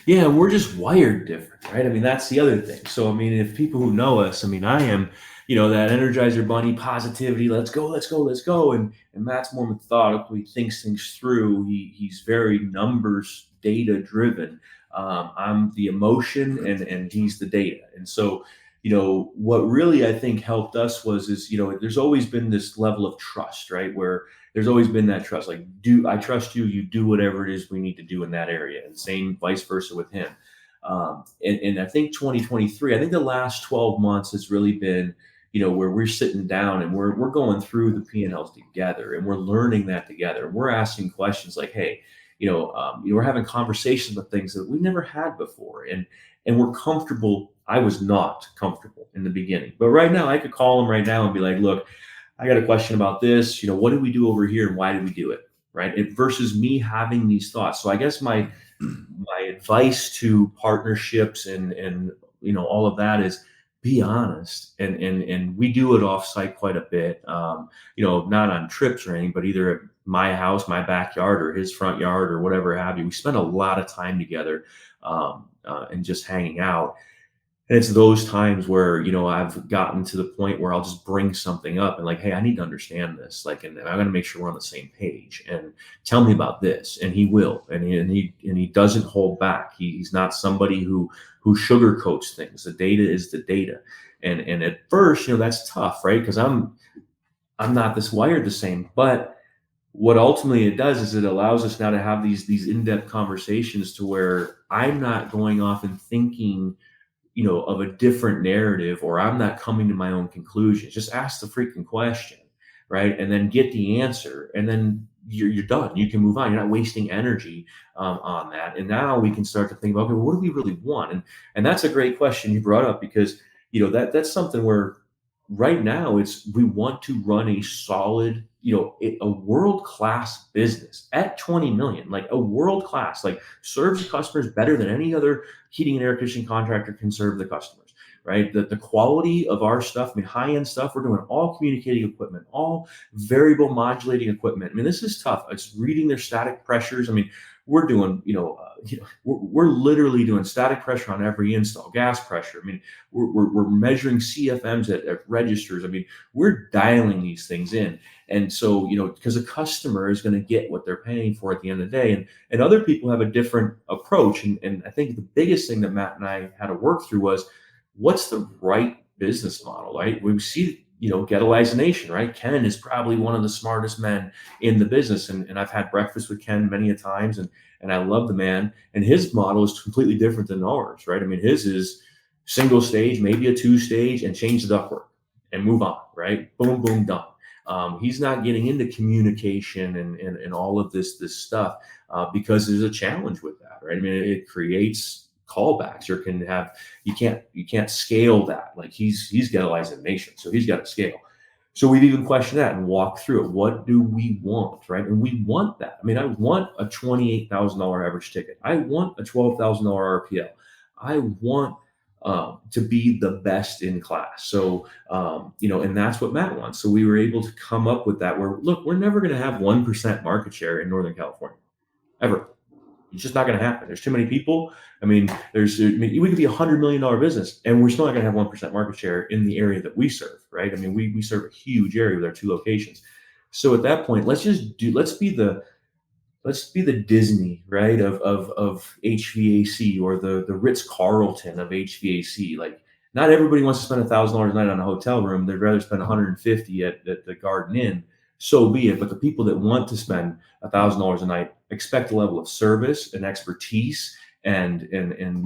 Yeah, we're just wired different, right? That's the other thing. So, if people who know us, I am, that Energizer Bunny positivity, let's go. And Matt's more methodical. He thinks things through. He's very numbers, data driven. I'm the emotion and he's the data. And so, what really I think helped us is there's always been this level of trust, right? Where there's always been that trust, like, I trust you, you do whatever it is we need to do in that area, and same vice versa with him. And I think 2023, I think the last 12 months has really been, where we're sitting down and we're going through the P&Ls together, and we're learning that together. We're asking questions like, hey, we're having conversations about things that we never had before, and we're comfortable. I was not comfortable in the beginning, but right now I could call him right now and be like, look, I got a question about this. What did we do over here, and why did we do it? Right. Versus me having these thoughts. So I guess my advice to partnerships and all of that is be honest. And we do it offsite quite a bit. Not on trips or anything, but either at my house, my backyard, or his front yard, or whatever have you. We spend a lot of time together and just hanging out. And it's those times where, I've gotten to the point where I'll just bring something up and like, hey, I need to understand this. Like, and I'm going to make sure we're on the same page, and tell me about this. And he will, and he doesn't hold back. He's not somebody who sugarcoats things. The data is the data. And at first, that's tough, right? Because I'm not this wired the same, but what ultimately it does is it allows us now to have these in-depth conversations, to where I'm not going off and thinking, of a different narrative, or I'm not coming to my own conclusions. Just ask the freaking question, right? And then get the answer, and then you're done. You can move on. You're not wasting energy on that. And now we can start to think about, okay, well, what do we really want? And that's a great question you brought up, because that's something where right now we want to run a solid, a world-class business at 20 million, like a world-class, like serves customers better than any other heating and air conditioning contractor can serve the customers, right? The quality of our stuff, high-end stuff, we're doing all communicating equipment, all variable modulating equipment. This is tough. It's reading their static pressures. we're doing, we're literally doing static pressure on every install, gas pressure. I mean, we're measuring CFMs at registers. I mean, we're dialing these things in. And so, because a customer is going to get what they're paying for at the end of the day. And other people have a different approach. And I think the biggest thing that Matt and I had to work through was, what's the right business model, right? We see, Getalize Nation, right? Ken is probably one of the smartest men in the business. And I've had breakfast with Ken many a times, and I love the man. And his model is completely different than ours, right? I mean, his is single stage, maybe a 2-stage, and change the ductwork and move on, right? Boom, boom, done. He's not getting into communication and all of this stuff because there's a challenge with that, right? I mean, it creates callbacks, or you can't scale that. Like he's Getalize Nation, so he's got to scale. So we've even questioned that and walked through it. What do we want, right? And we want that. I mean, I want a $28,000 average ticket. I want a $12,000 RPL. I want to be the best in class. So, and that's what Matt wants. So we were able to come up with that where, look, we're never going to have 1% market share in Northern California, ever. It's just not going to happen. There's too many people. I mean, we could be $100 million business and we're still not going to have 1% market share in the area that we serve, right? I mean, we serve a huge area with our 2 locations. So at that point, let's be the Disney, right, of HVAC, or the Ritz-Carlton of HVAC. Like, not everybody wants to spend $1,000 a night on a hotel room. They'd rather spend $150 at the Garden Inn. So be it. But the people that want to spend $1,000 a night expect a level of service and expertise and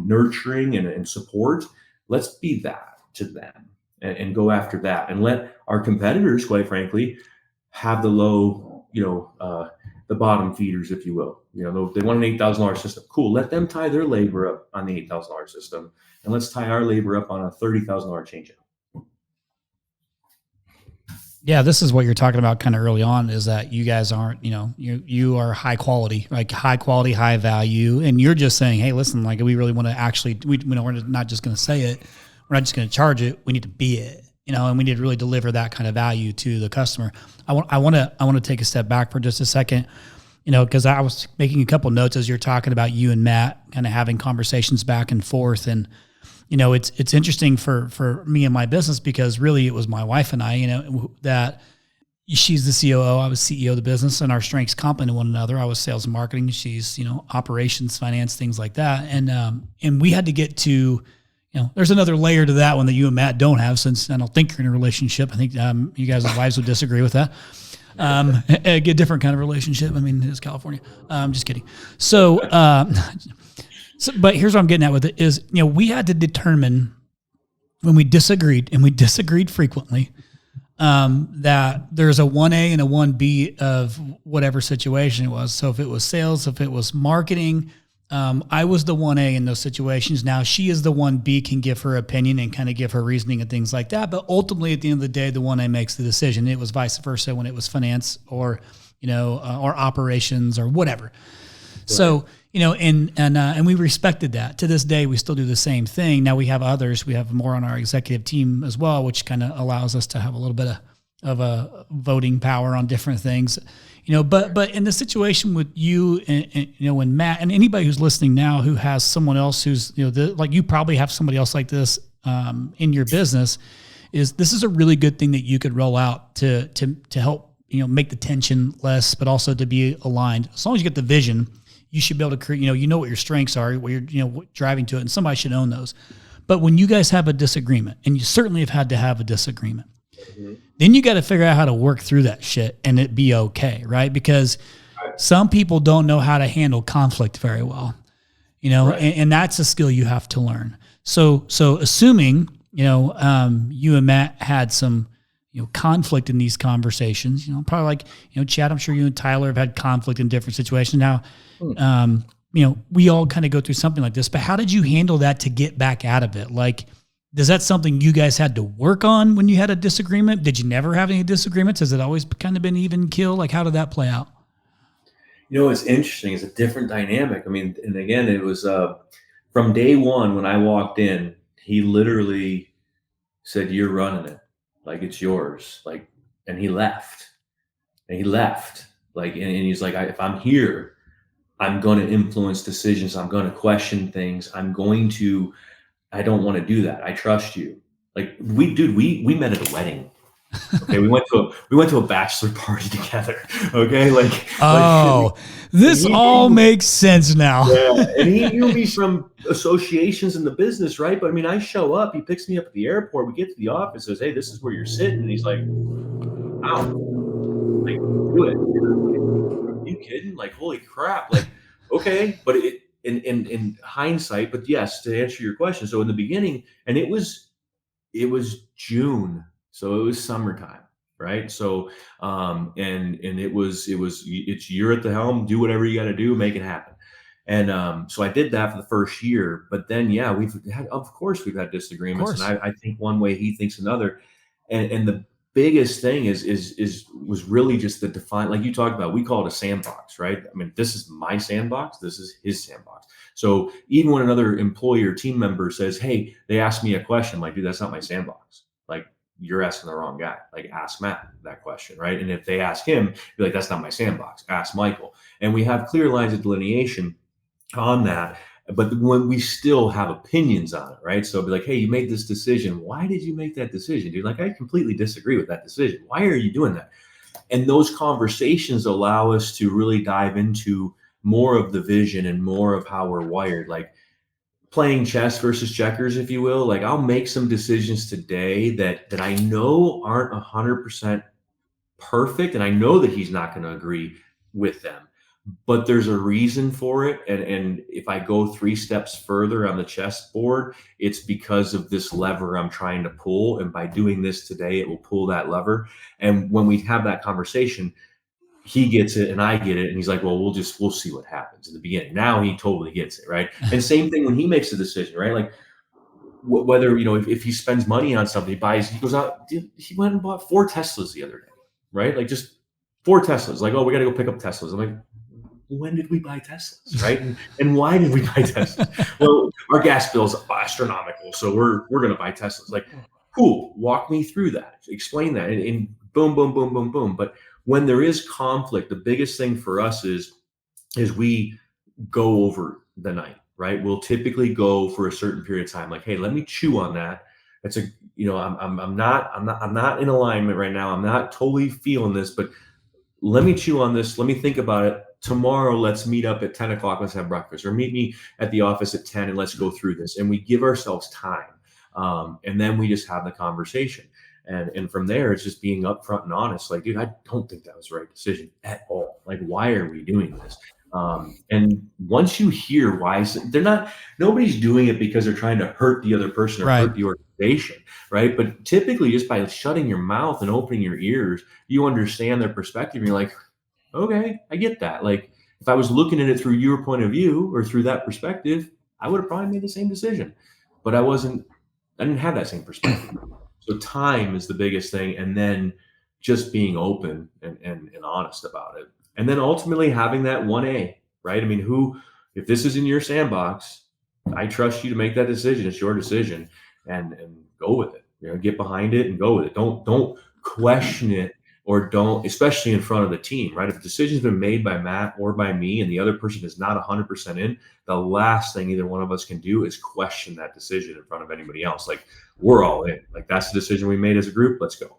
nurturing and support. Let's be that to them and go after that, and let our competitors, quite frankly, have the low, the bottom feeders, if you will. They want an $8,000 system. Cool. Let them tie their labor up on the $8,000 system, and let's tie our labor up on a $30,000 change out. Yeah, this is what you're talking about kind of early on, is that you guys aren't, you are high quality, like high quality, high value. And you're just saying, hey, listen, like we really want to actually, we're not just going to say it. We're not just going to charge it. We need to be it, and we need to really deliver that kind of value to the customer. I want to take a step back for just a second, because I was making a couple notes as you're talking about you and Matt kind of having conversations back and forth. And, it's interesting for me and my business, because really it was my wife and I, that she's the COO, I was CEO of the business, and our strengths complement one another. I was sales and marketing. She's, operations, finance, things like that. And we had to get to, there's another layer to that one that you and Matt don't have, since I don't think you're in a relationship. I think you guys' wives would disagree with that. A different kind of relationship. I mean, it's California. Just kidding. So, but here's what I'm getting at with it is, we had to determine when we disagreed, and we disagreed frequently, that there's a 1A and a 1B of whatever situation it was. So if it was sales, if it was marketing, I was the 1A in those situations. Now she is the 1B, can give her opinion and kind of give her reasoning and things like that. But ultimately, at the end of the day, the 1A makes the decision. It was vice versa when it was finance or, or operations or whatever. Right. So, and we respected that. To this day, we still do the same thing. Now we have others. We have more on our executive team as well, which kind of allows us to have a little bit of a voting power on different things. But in the situation with you and when Matt, and anybody who's listening now who has someone else who's, like you probably have somebody else like this in your business, this is a really good thing that you could roll out to help, make the tension less, but also to be aligned. As long as you get the vision, you should be able to create, what your strengths are, where you're, driving to it, and somebody should own those. But when you guys have a disagreement, and you certainly have had to have a disagreement, mm-hmm. then you got to figure out how to work through that shit and it be okay, right? Because some people don't know how to handle conflict very well, right. and that's a skill you have to learn. So assuming, you and Matt had some, conflict in these conversations, probably like, Chad, I'm sure you and Tyler have had conflict in different situations. Now, we all kind of go through something like this, but how did you handle that to get back out of it? Like, is that something you guys had to work on when you had a disagreement? Did you never have any disagreements? Has it always kind of been even kill? Like, how did that play out? It's interesting. It's a different dynamic. I mean, and again, it was from day one when I walked in, he literally said, "You're running it. Like, it's yours." Like, and he left. Like, and he's like, "If I'm here, I'm going to influence decisions. I'm going to question things. I don't want to do that. I trust you. Like we met at a wedding. Okay. We went to a bachelor party together. Okay. Oh, and this he all knew, makes sense now. yeah. And he knew me from associations in the business. Right. But I mean, I show up, he picks me up at the airport. We get to the office, says, "Hey, this is where you're sitting." And he's like, "Wow, like, do it." You kidding? Like, holy crap. Like, okay. But in hindsight, but yes, to answer your question. So in the beginning, and it was June. So it was summertime. Right. So, and it's you're at the helm, do whatever you got to do, make it happen. And so I did that for the first year, but then, yeah, of course, we've had Of disagreements, and course. I think one way, he thinks another. And the biggest thing was really just the define, like you talked about, we call it a sandbox, right? I mean, this is my sandbox, this is his sandbox. So even when another employee or team member says, "Hey, they asked me a question," I'm like, "Dude, that's not my sandbox. Like, you're asking the wrong guy. Like, ask Matt that question," right? And if they ask him, be like, "That's not my sandbox. Ask Michael." And we have clear lines of delineation on that. But when we still have opinions on it, right? So be like, "Hey, you made this decision. Why did you make that decision, dude? Like, I completely disagree with that decision. Why are you doing that?" And those conversations allow us to really dive into more of the vision and more of how we're wired, like playing chess versus checkers, if you will. Like, I'll make some decisions today that I know aren't 100% perfect, and I know that he's not going to agree with them, but there's a reason for it. And if I go 3 steps further on the chessboard, it's because of this lever I'm trying to pull, and by doing this today, it will pull that lever. And when we have that conversation, he gets it and I get it, and he's like, "Well, we'll see what happens." In the beginning, now he totally gets it, right? And same thing when he makes a decision, right? Like, whether, if he spends money on something, he goes out. Dude, he went and bought 4 Teslas the other day, right? Like, just 4 Teslas. Like, "Oh, we got to go pick up Teslas." I'm like, "When did we buy Teslas, right? And why did we buy Teslas?" "Well, our gas bill's astronomical, so we're going to buy Teslas." Like, cool. Walk me through that. Explain that, and boom, boom, boom, boom, boom. But when there is conflict, the biggest thing for us is we go over the night, right? We'll typically go for a certain period of time. Like, "Hey, let me chew on that. That's a, I'm not in alignment right now. I'm not totally feeling this, but let me chew on this. Let me think about it. Tomorrow, let's meet up at 10 o'clock. Let's have breakfast, or meet me at the office at 10, and let's go through this." And we give ourselves time. And then we just have the conversation. And from there, it's just being upfront and honest. Like, "Dude, I don't think that was the right decision at all. Like, why are we doing this?" And once you hear why, nobody's doing it because they're trying to hurt the other person or Right. hurt the organization, right? But typically, just by shutting your mouth and opening your ears, you understand their perspective. And you're like, "Okay, I get that." Like, if I was looking at it through your point of view or through that perspective, I would have probably made the same decision. But I didn't have that same perspective. So time is the biggest thing. And then just being open and honest about it. And then ultimately having that 1A, right? I mean, if this is in your sandbox, I trust you to make that decision. It's your decision, and go with it. Get behind it and go with it. Don't question it, or don't, especially in front of the team, right? If a decision's been made by Matt or by me and the other person is not 100% in, the last thing either one of us can do is question that decision in front of anybody else. Like, we're all in. Like, that's the decision we made as a group. Let's go.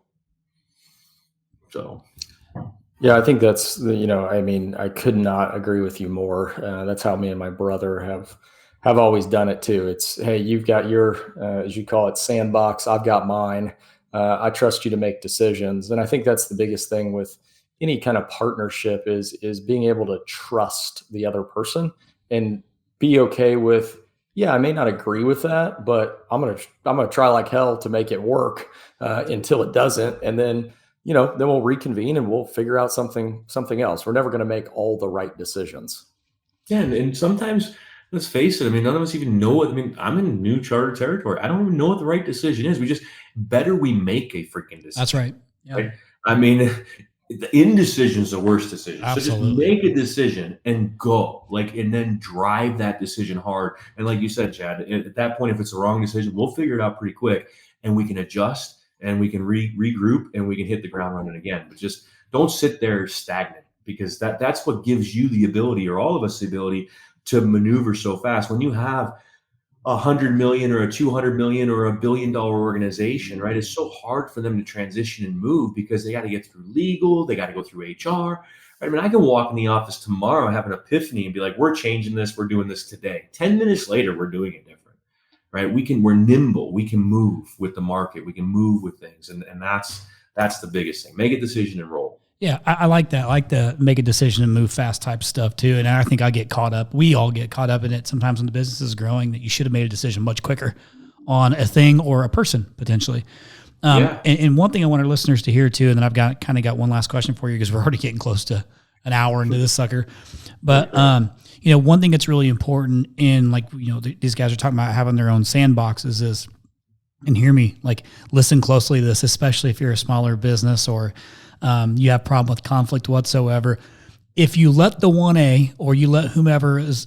So, Yeah, I think I mean, I could not agree with you more. That's how me and my brother have always done it too. It's, "Hey, you've got your, as you call it, sandbox. I've got mine. I trust you to make decisions." And I think that's the biggest thing with any kind of partnership is being able to trust the other person and be okay with, "Yeah, I may not agree with that, but I'm gonna try like hell to make it work until it doesn't, and then we'll reconvene and we'll figure out something else. We're never going to make all the right decisions." yeah. And sometimes, let's face it, I mean, none of us even know what, I mean, I'm in new charter territory. I don't even know what the right decision is. We make a freaking That's decision, right. Yeah. right? I mean, the indecision is the worst decision. So just Absolutely. make a decision and go, like, and then drive that decision hard. And like you said, Chad, at that point, if it's the wrong decision, we'll figure it out pretty quick, and we can adjust, and we can regroup, and we can hit the ground running again. But just don't sit there stagnant, because that's what gives you the ability, or all of us the ability, to maneuver so fast. When you have 100 million or a 200 million or $1 billion organization, right? It's so hard for them to transition and move because they got to get through legal, they got to go through HR. I mean, I can walk in the office tomorrow and have an epiphany and be like, we're changing this, we're doing this today. 10 minutes later, we're doing it different, right? We're nimble, we can move with the market, we can move with things. And that's the biggest thing. Make a decision and roll. Yeah, I like that. I like the make a decision and move fast type stuff too. And I think I get caught up. We all get caught up in it sometimes when the business is growing, that you should have made a decision much quicker on a thing or a person potentially. And one thing I want our listeners to hear too, and then I've got one last question for you because we're already getting close to an hour into this sucker. But one thing that's really important in, like, these guys are talking about having their own sandboxes is, and hear me, like, listen closely to this, especially if you're a smaller business or you have problem with conflict whatsoever. If you let the 1A or you let whomever is,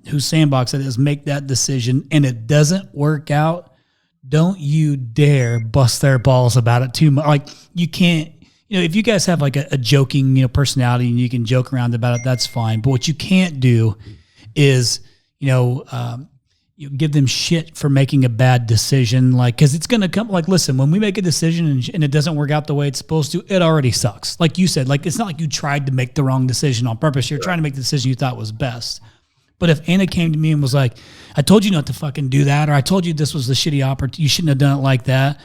whose sandbox it is, make that decision and it doesn't work out, don't you dare bust their balls about it too much. Like, you can't, if you guys have like a joking, personality and you can joke around about it, that's fine. But what you can't do is, you give them shit for making a bad decision, cause it's going to come, listen, when we make a decision and it doesn't work out the way it's supposed to, it already sucks. Like you said, it's not like you tried to make the wrong decision on purpose. You're trying to make the decision you thought was best. But if Anna came to me and was like, I told you not to fucking do that, or I told you this was the shitty opportunity, you shouldn't have done it like that,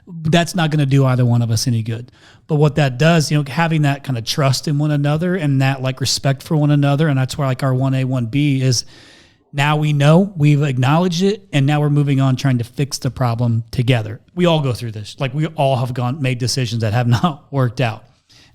that's not going to do either one of us any good. But what that does, having that kind of trust in one another and that respect for one another, and that's where our 1A, 1B is, now we know, we've acknowledged it, and now we're moving on trying to fix the problem together. We all go through this. We all have made decisions that have not worked out.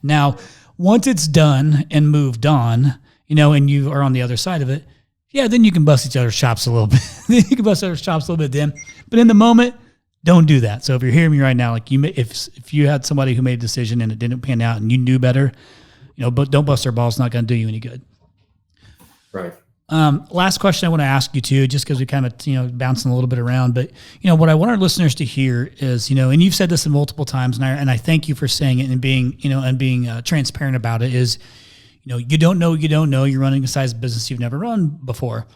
Now, once it's done and moved on, and you are on the other side of it, yeah, then you can bust each other's chops a little bit. You can bust each other's chops a little bit then. But in the moment, don't do that. So if you're hearing me right now, if you had somebody who made a decision and it didn't pan out and you knew better, but don't bust their balls. It's not going to do you any good. Right. Last question I want to ask you too, just because we kind of, bouncing a little bit around, but what I want our listeners to hear is, and you've said this multiple times, and I thank you for saying it and being, transparent about it, is, you don't know, you're running a size business you've never run before.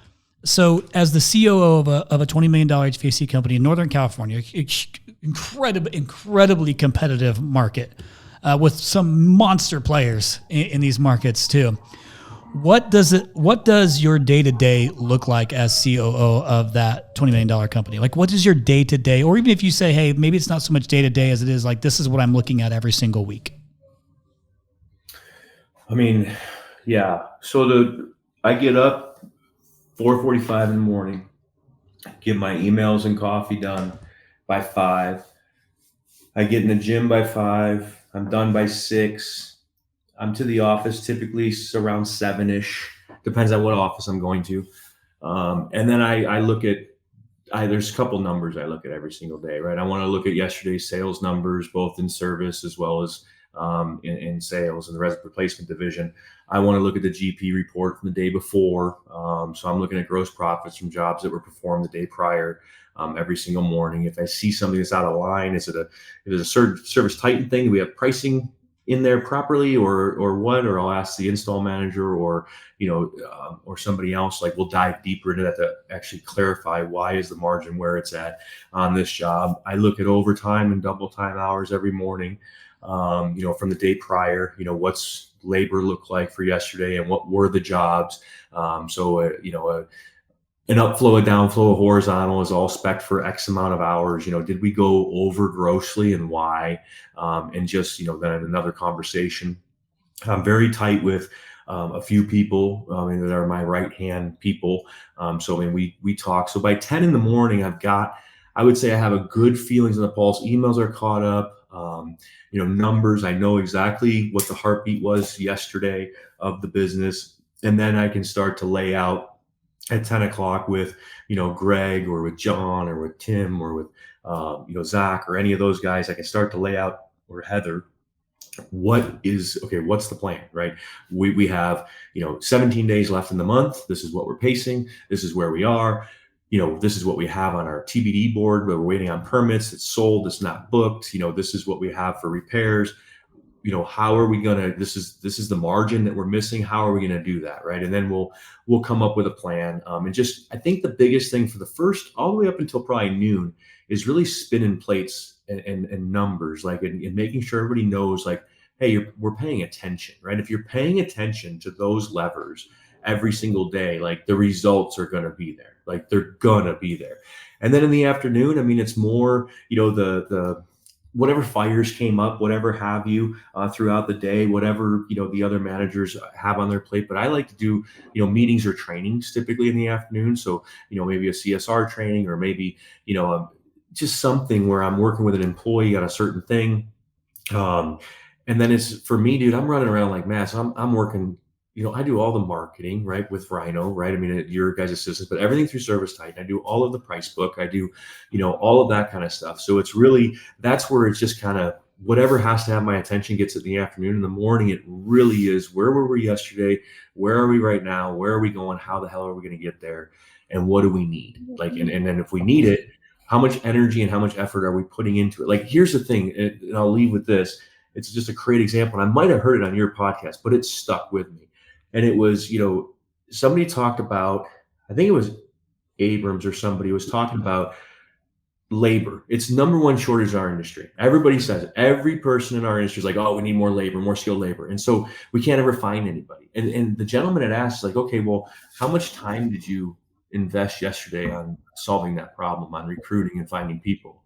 So as the COO of a $20 million HVAC company in Northern California, incredibly competitive market, with some monster players in these markets too. What does your day-to-day look like as COO of that $20 million company? What is your day-to-day, or even if you say, hey, maybe it's not so much day-to-day as it is this is what I'm looking at every single week. I mean, yeah. So I get up 4:45 in the morning, get my emails and coffee done by 5. I get in the gym by 5. I'm done by 6. I'm to the office typically around 7-ish. Depends on what office I'm going to. And then I look at, there's a couple numbers I look at every single day, right? I want to look at yesterday's sales numbers, both in service as well as in sales in the replacement division. I want to look at the GP report from the day before. So I'm looking at gross profits from jobs that were performed the day prior, every single morning. If I see something that's out of line, is it a service tighten thing? Do we have pricing in there properly or what? Or I'll ask the install manager or somebody else. We'll dive deeper into that to actually clarify why is the margin where it's at on this job. I look at overtime and double time hours every morning. From the day prior, what's labor look like for yesterday and what were the jobs. An upflow, a downflow, a horizontal is all spec'd for X amount of hours. Did we go over grossly and why? And just, then another conversation. I'm very tight with a few people that are my right-hand people. So when we talk, so by 10 in the morning, I would say I have a good feelings on the pulse. Emails are caught up. Numbers, I know exactly what the heartbeat was yesterday of the business. And then I can start to lay out at 10 o'clock with, Greg or with John or with Tim or with, Zach or any of those guys. I can start to lay out, or Heather, what's the plan, right? We have, 17 days left in the month. This is what we're pacing. This is where we are. This is what we have on our TBD board where we're waiting on permits. It's sold. It's not booked. This is what we have for repairs. how are we gonna? This is the margin that we're missing. How are we gonna do that, right? And then we'll come up with a plan. And just I think the biggest thing for the first all the way up until probably noon is really spinning plates and numbers, like and making sure everybody knows, like, hey, we're paying attention, right? If you're paying attention to those levers every single day, like the results are going to be there, like they're going to be there. And then in the afternoon, I mean, it's more, the whatever fires came up, whatever have you, throughout the day, whatever, the other managers have on their plate. But I like to do, meetings or trainings typically in the afternoon. So, maybe a CSR training, or maybe, just something where I'm working with an employee on a certain thing. And then it's for me, dude, I'm running around like mad. So I'm working, I do all the marketing, right, with Rhino, right? I mean, your guys' assistants, but everything through Service Titan. I do all of the price book. I do, all of that kind of stuff. So it's really, that's where it's just kind of whatever has to have my attention gets it in the afternoon. In the morning, it really is, where were we yesterday? Where are we right now? Where are we going? How the hell are we going to get there? And what do we need? Like, and then if we need it, how much energy and how much effort are we putting into it? Like, here's the thing, and I'll leave with this. It's just a great example. And I might have heard it on your podcast, but it stuck with me. And it was, somebody talked about, I think it was Abrams or somebody was talking about labor. It's number one shortage in our industry. Everybody says it. Every person in our industry is like, oh, we need more labor, more skilled labor. And so we can't ever find anybody. And the gentleman had asked, like, okay, well, how much time did you invest yesterday on solving that problem, on recruiting and finding people?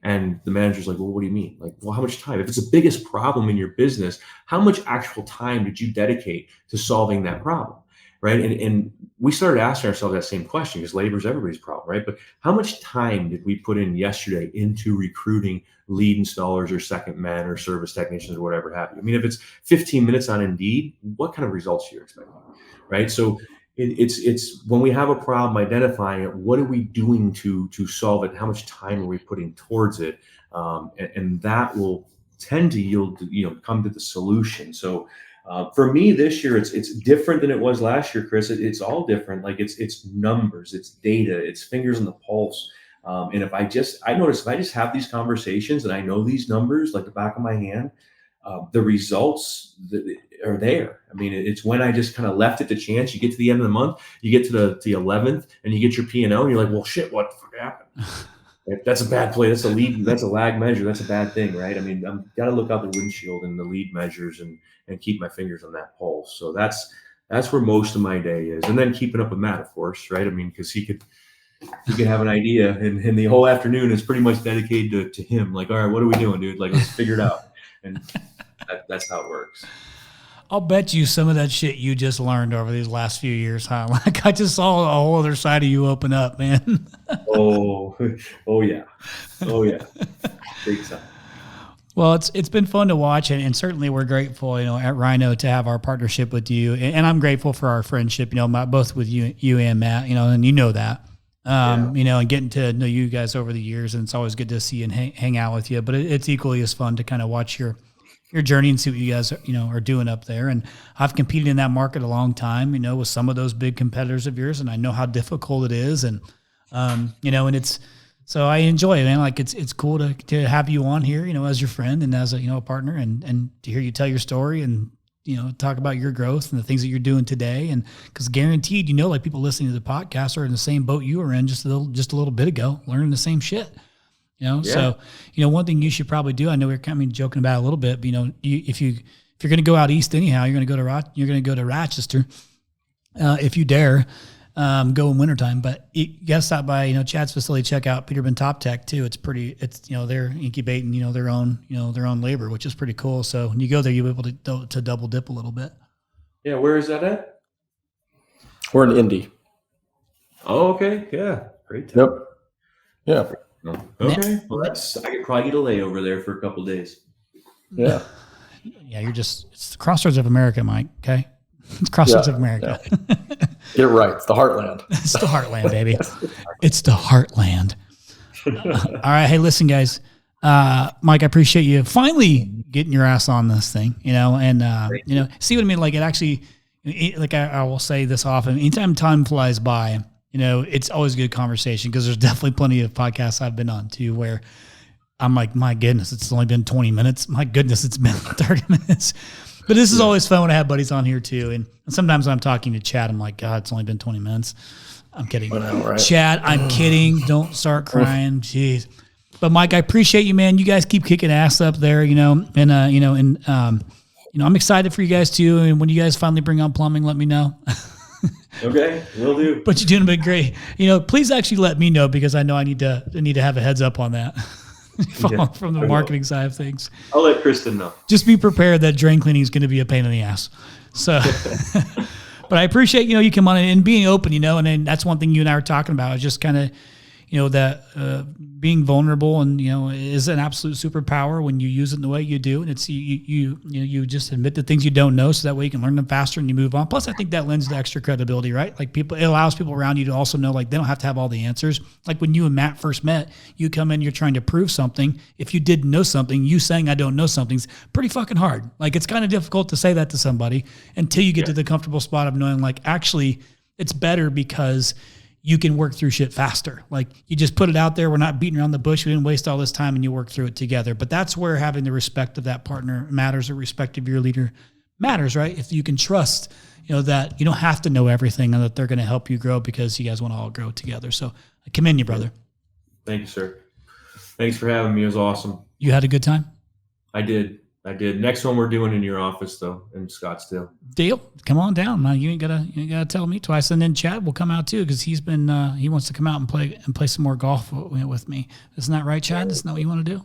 And the manager's like, well, what do you mean? Like, well, how much time? If it's the biggest problem in your business, how much actual time did you dedicate to solving that problem? Right. And we started asking ourselves that same question, because labor is everybody's problem, right? But how much time did we put in yesterday into recruiting lead installers or second men or service technicians or whatever have you? I mean, if it's 15 minutes on Indeed, what kind of results are you expecting? Right. So it's when we have a problem, identifying it, what are we doing to solve it? How much time are we putting towards it? And that will tend to yield, come to the solution. So for me this year, it's different than it was last year, Chris. It's all different. Like it's numbers, it's data, it's fingers on the pulse. And I notice if I just have these conversations and I know these numbers like the back of my hand, the results are there. I mean, it's when I just kind of left it to chance. You get to the end of the month, you get to the 11th, and you get your P&L, and you're like, well, shit, what the fuck happened? That's a bad play. That's a lead. That's a lag measure. That's a bad thing, right? I mean, I'm got to look out the windshield and the lead measures and keep my fingers on that pulse. So that's where most of my day is. And then keeping up with Matt, of course, right? I mean, because he could have an idea, and the whole afternoon is pretty much dedicated to him. Like, all right, what are we doing, dude? Like, let's figure it out. And that's how it works. I'll bet you some of that shit you just learned over these last few years, huh? Like, I just saw a whole other side of you open up, man. Oh yeah. Big time. Well, it's been fun to watch, and certainly we're grateful, at Rhino to have our partnership with you, and I'm grateful for our friendship, both with you and Matt, and you know that, and getting to know you guys over the years, and it's always good to see you and hang out with you. But it's equally as fun to kind of watch your journey and see what you guys are doing up there. And I've competed in that market a long time, with some of those big competitors of yours, and I know how difficult it is, and and it's. So I enjoy it, man. Like it's cool to have you on here, as your friend and as a partner, and to hear you tell your story and talk about your growth and the things that you're doing today. And because guaranteed, like people listening to the podcast are in the same boat you were in just a little bit ago, learning the same shit. Yeah. So one thing you should probably do. I know we're kind of joking about it a little bit, but if you're going to go out east anyhow, you're going to go to Rochester if you dare. Go in wintertime, but you gotta stop by, Chad's facility, check out Peterman Top Tech too. They're incubating, their own labor, which is pretty cool. So when you go there, you'll be able to double dip a little bit. Yeah. Where is that at? We're in Indy. Oh, okay. Yeah. Great. Yep. Yeah. Okay. Well, I could probably get a layover there for a couple of days. Yeah. Yeah. It's the crossroads of America, Mike. Okay. It's crossroads of America. Yeah. Get it right. It's the heartland. It's the heartland, baby. It's the heartland. All right. Hey, listen, guys. Mike, I appreciate you finally getting your ass on this thing, and, see what I mean? Like it actually, I will say this often, anytime time flies by, it's always a good conversation, because there's definitely plenty of podcasts I've been on too, where I'm like, my goodness, it's only been 20 minutes. My goodness, it's been 30 minutes. But this is always fun when I have buddies on here too. And sometimes when I'm talking to Chad, I'm like, God, it's only been 20 minutes. I'm kidding. I know, right? Chad, I'm kidding. Don't start crying. Jeez. But Mike, I appreciate you, man. You guys keep kicking ass up there, and I'm excited for you guys too. And when you guys finally bring on plumbing, let me know. Okay, will do. But you're doing great. Please actually let me know, because I know I need to have a heads up on that from the marketing side of things. I'll let Kristen know. Just be prepared that drain cleaning is going to be a pain in the ass. So, but I appreciate, you come on and being open, and then that's one thing you and I were talking about, is just kind of, that being vulnerable and, is an absolute superpower when you use it in the way you do. And it's, you just admit the things you don't know, so that way you can learn them faster and you move on. Plus, I think that lends to extra credibility, right? Like it allows people around you to also know, like, they don't have to have all the answers. Like when you and Matt first met, you come in, you're trying to prove something. If you didn't know something, you saying I don't know something's pretty fucking hard. Like it's kind of difficult to say that to somebody until you get to the comfortable spot of knowing, like, actually it's better because you can work through shit faster. Like you just put it out there. We're not beating around the bush. We didn't waste all this time, and you work through it together. But that's where having the respect of that partner matters, or respect of your leader matters, right? If you can trust, that you don't have to know everything, and that they're going to help you grow because you guys want to all grow together. So I commend you, brother. Thank you, sir. Thanks for having me. It was awesome. You had a good time? I did. Next one we're doing in your office, though, in Scottsdale. Deal. Come on down. Now you ain't gotta tell me twice. And then Chad will come out too, because he wants to come out and play some more golf with me. Isn't that right, Chad? Isn't that what you want to do?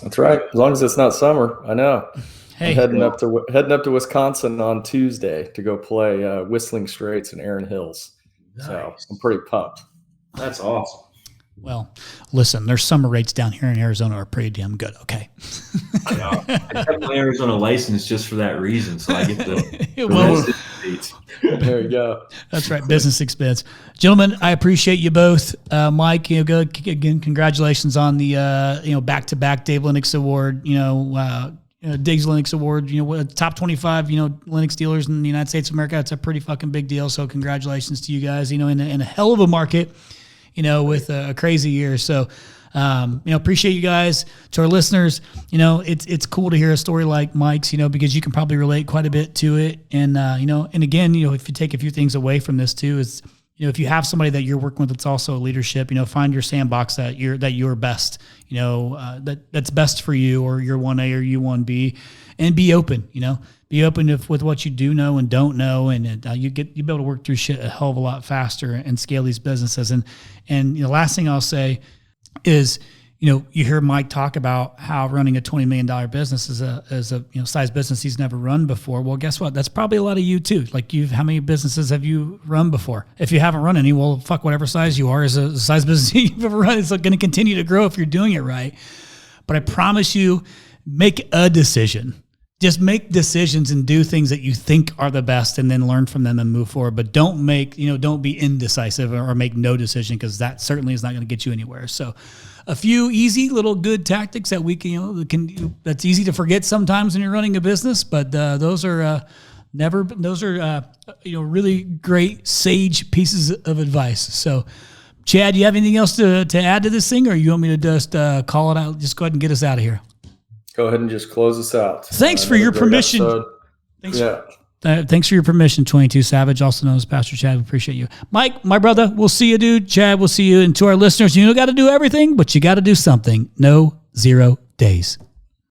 That's right. As long as it's not summer, I know. Hey, I'm heading up to Wisconsin on Tuesday to go play Whistling Straits and Erin Hills. Nice. So I'm pretty pumped. That's awesome. Well, listen, their summer rates down here in Arizona are pretty damn good. Okay. I have my Arizona license just for that reason, so I get the There you go. That's right, business expense, gentlemen. I appreciate you both, Mike. Again, congratulations on the back-to-back Dave Linux Award. Diggs Linux Award. Top 25 Linux dealers in the United States of America. It's a pretty fucking big deal. So congratulations to you guys. In a hell of a market. With a crazy year. So, appreciate you guys. To our listeners, it's cool to hear a story like Mike's, because you can probably relate quite a bit to it. And, and again, if you take a few things away from this too, is, if you have somebody that you're working with that's also leadership, find your sandbox that you're best, that's best for you, or your 1A or you 1B, and be open, Be open with what you do know and don't know, and you'll be able to work through shit a hell of a lot faster and scale these businesses. And the last thing I'll say is, you hear Mike talk about how running a $20 million business is a size business he's never run before. Well, guess what? That's probably a lot of you too. Like how many businesses have you run before? If you haven't run any, well, fuck, whatever size you are is a size business you've ever run. It's going to continue to grow if you're doing it right. But I promise you, make a decision. Just make decisions and do things that you think are the best, and then learn from them and move forward. But don't be indecisive or make no decision, because that certainly is not going to get you anywhere. So a few easy little good tactics that we can, that's easy to forget sometimes when you're running a business, but those are really great sage pieces of advice. So Chad, you have anything else to add to this thing, or you want me to just call it out? Just go ahead and get us out of here. Go ahead and just close us out. Thanks for your permission. Thanks for your permission, 22 Savage, also known as Pastor Chad. We appreciate you. Mike, my brother, we'll see you, dude. Chad, we'll see you. And to our listeners, you don't got to do everything, but you got to do something. No 0 days.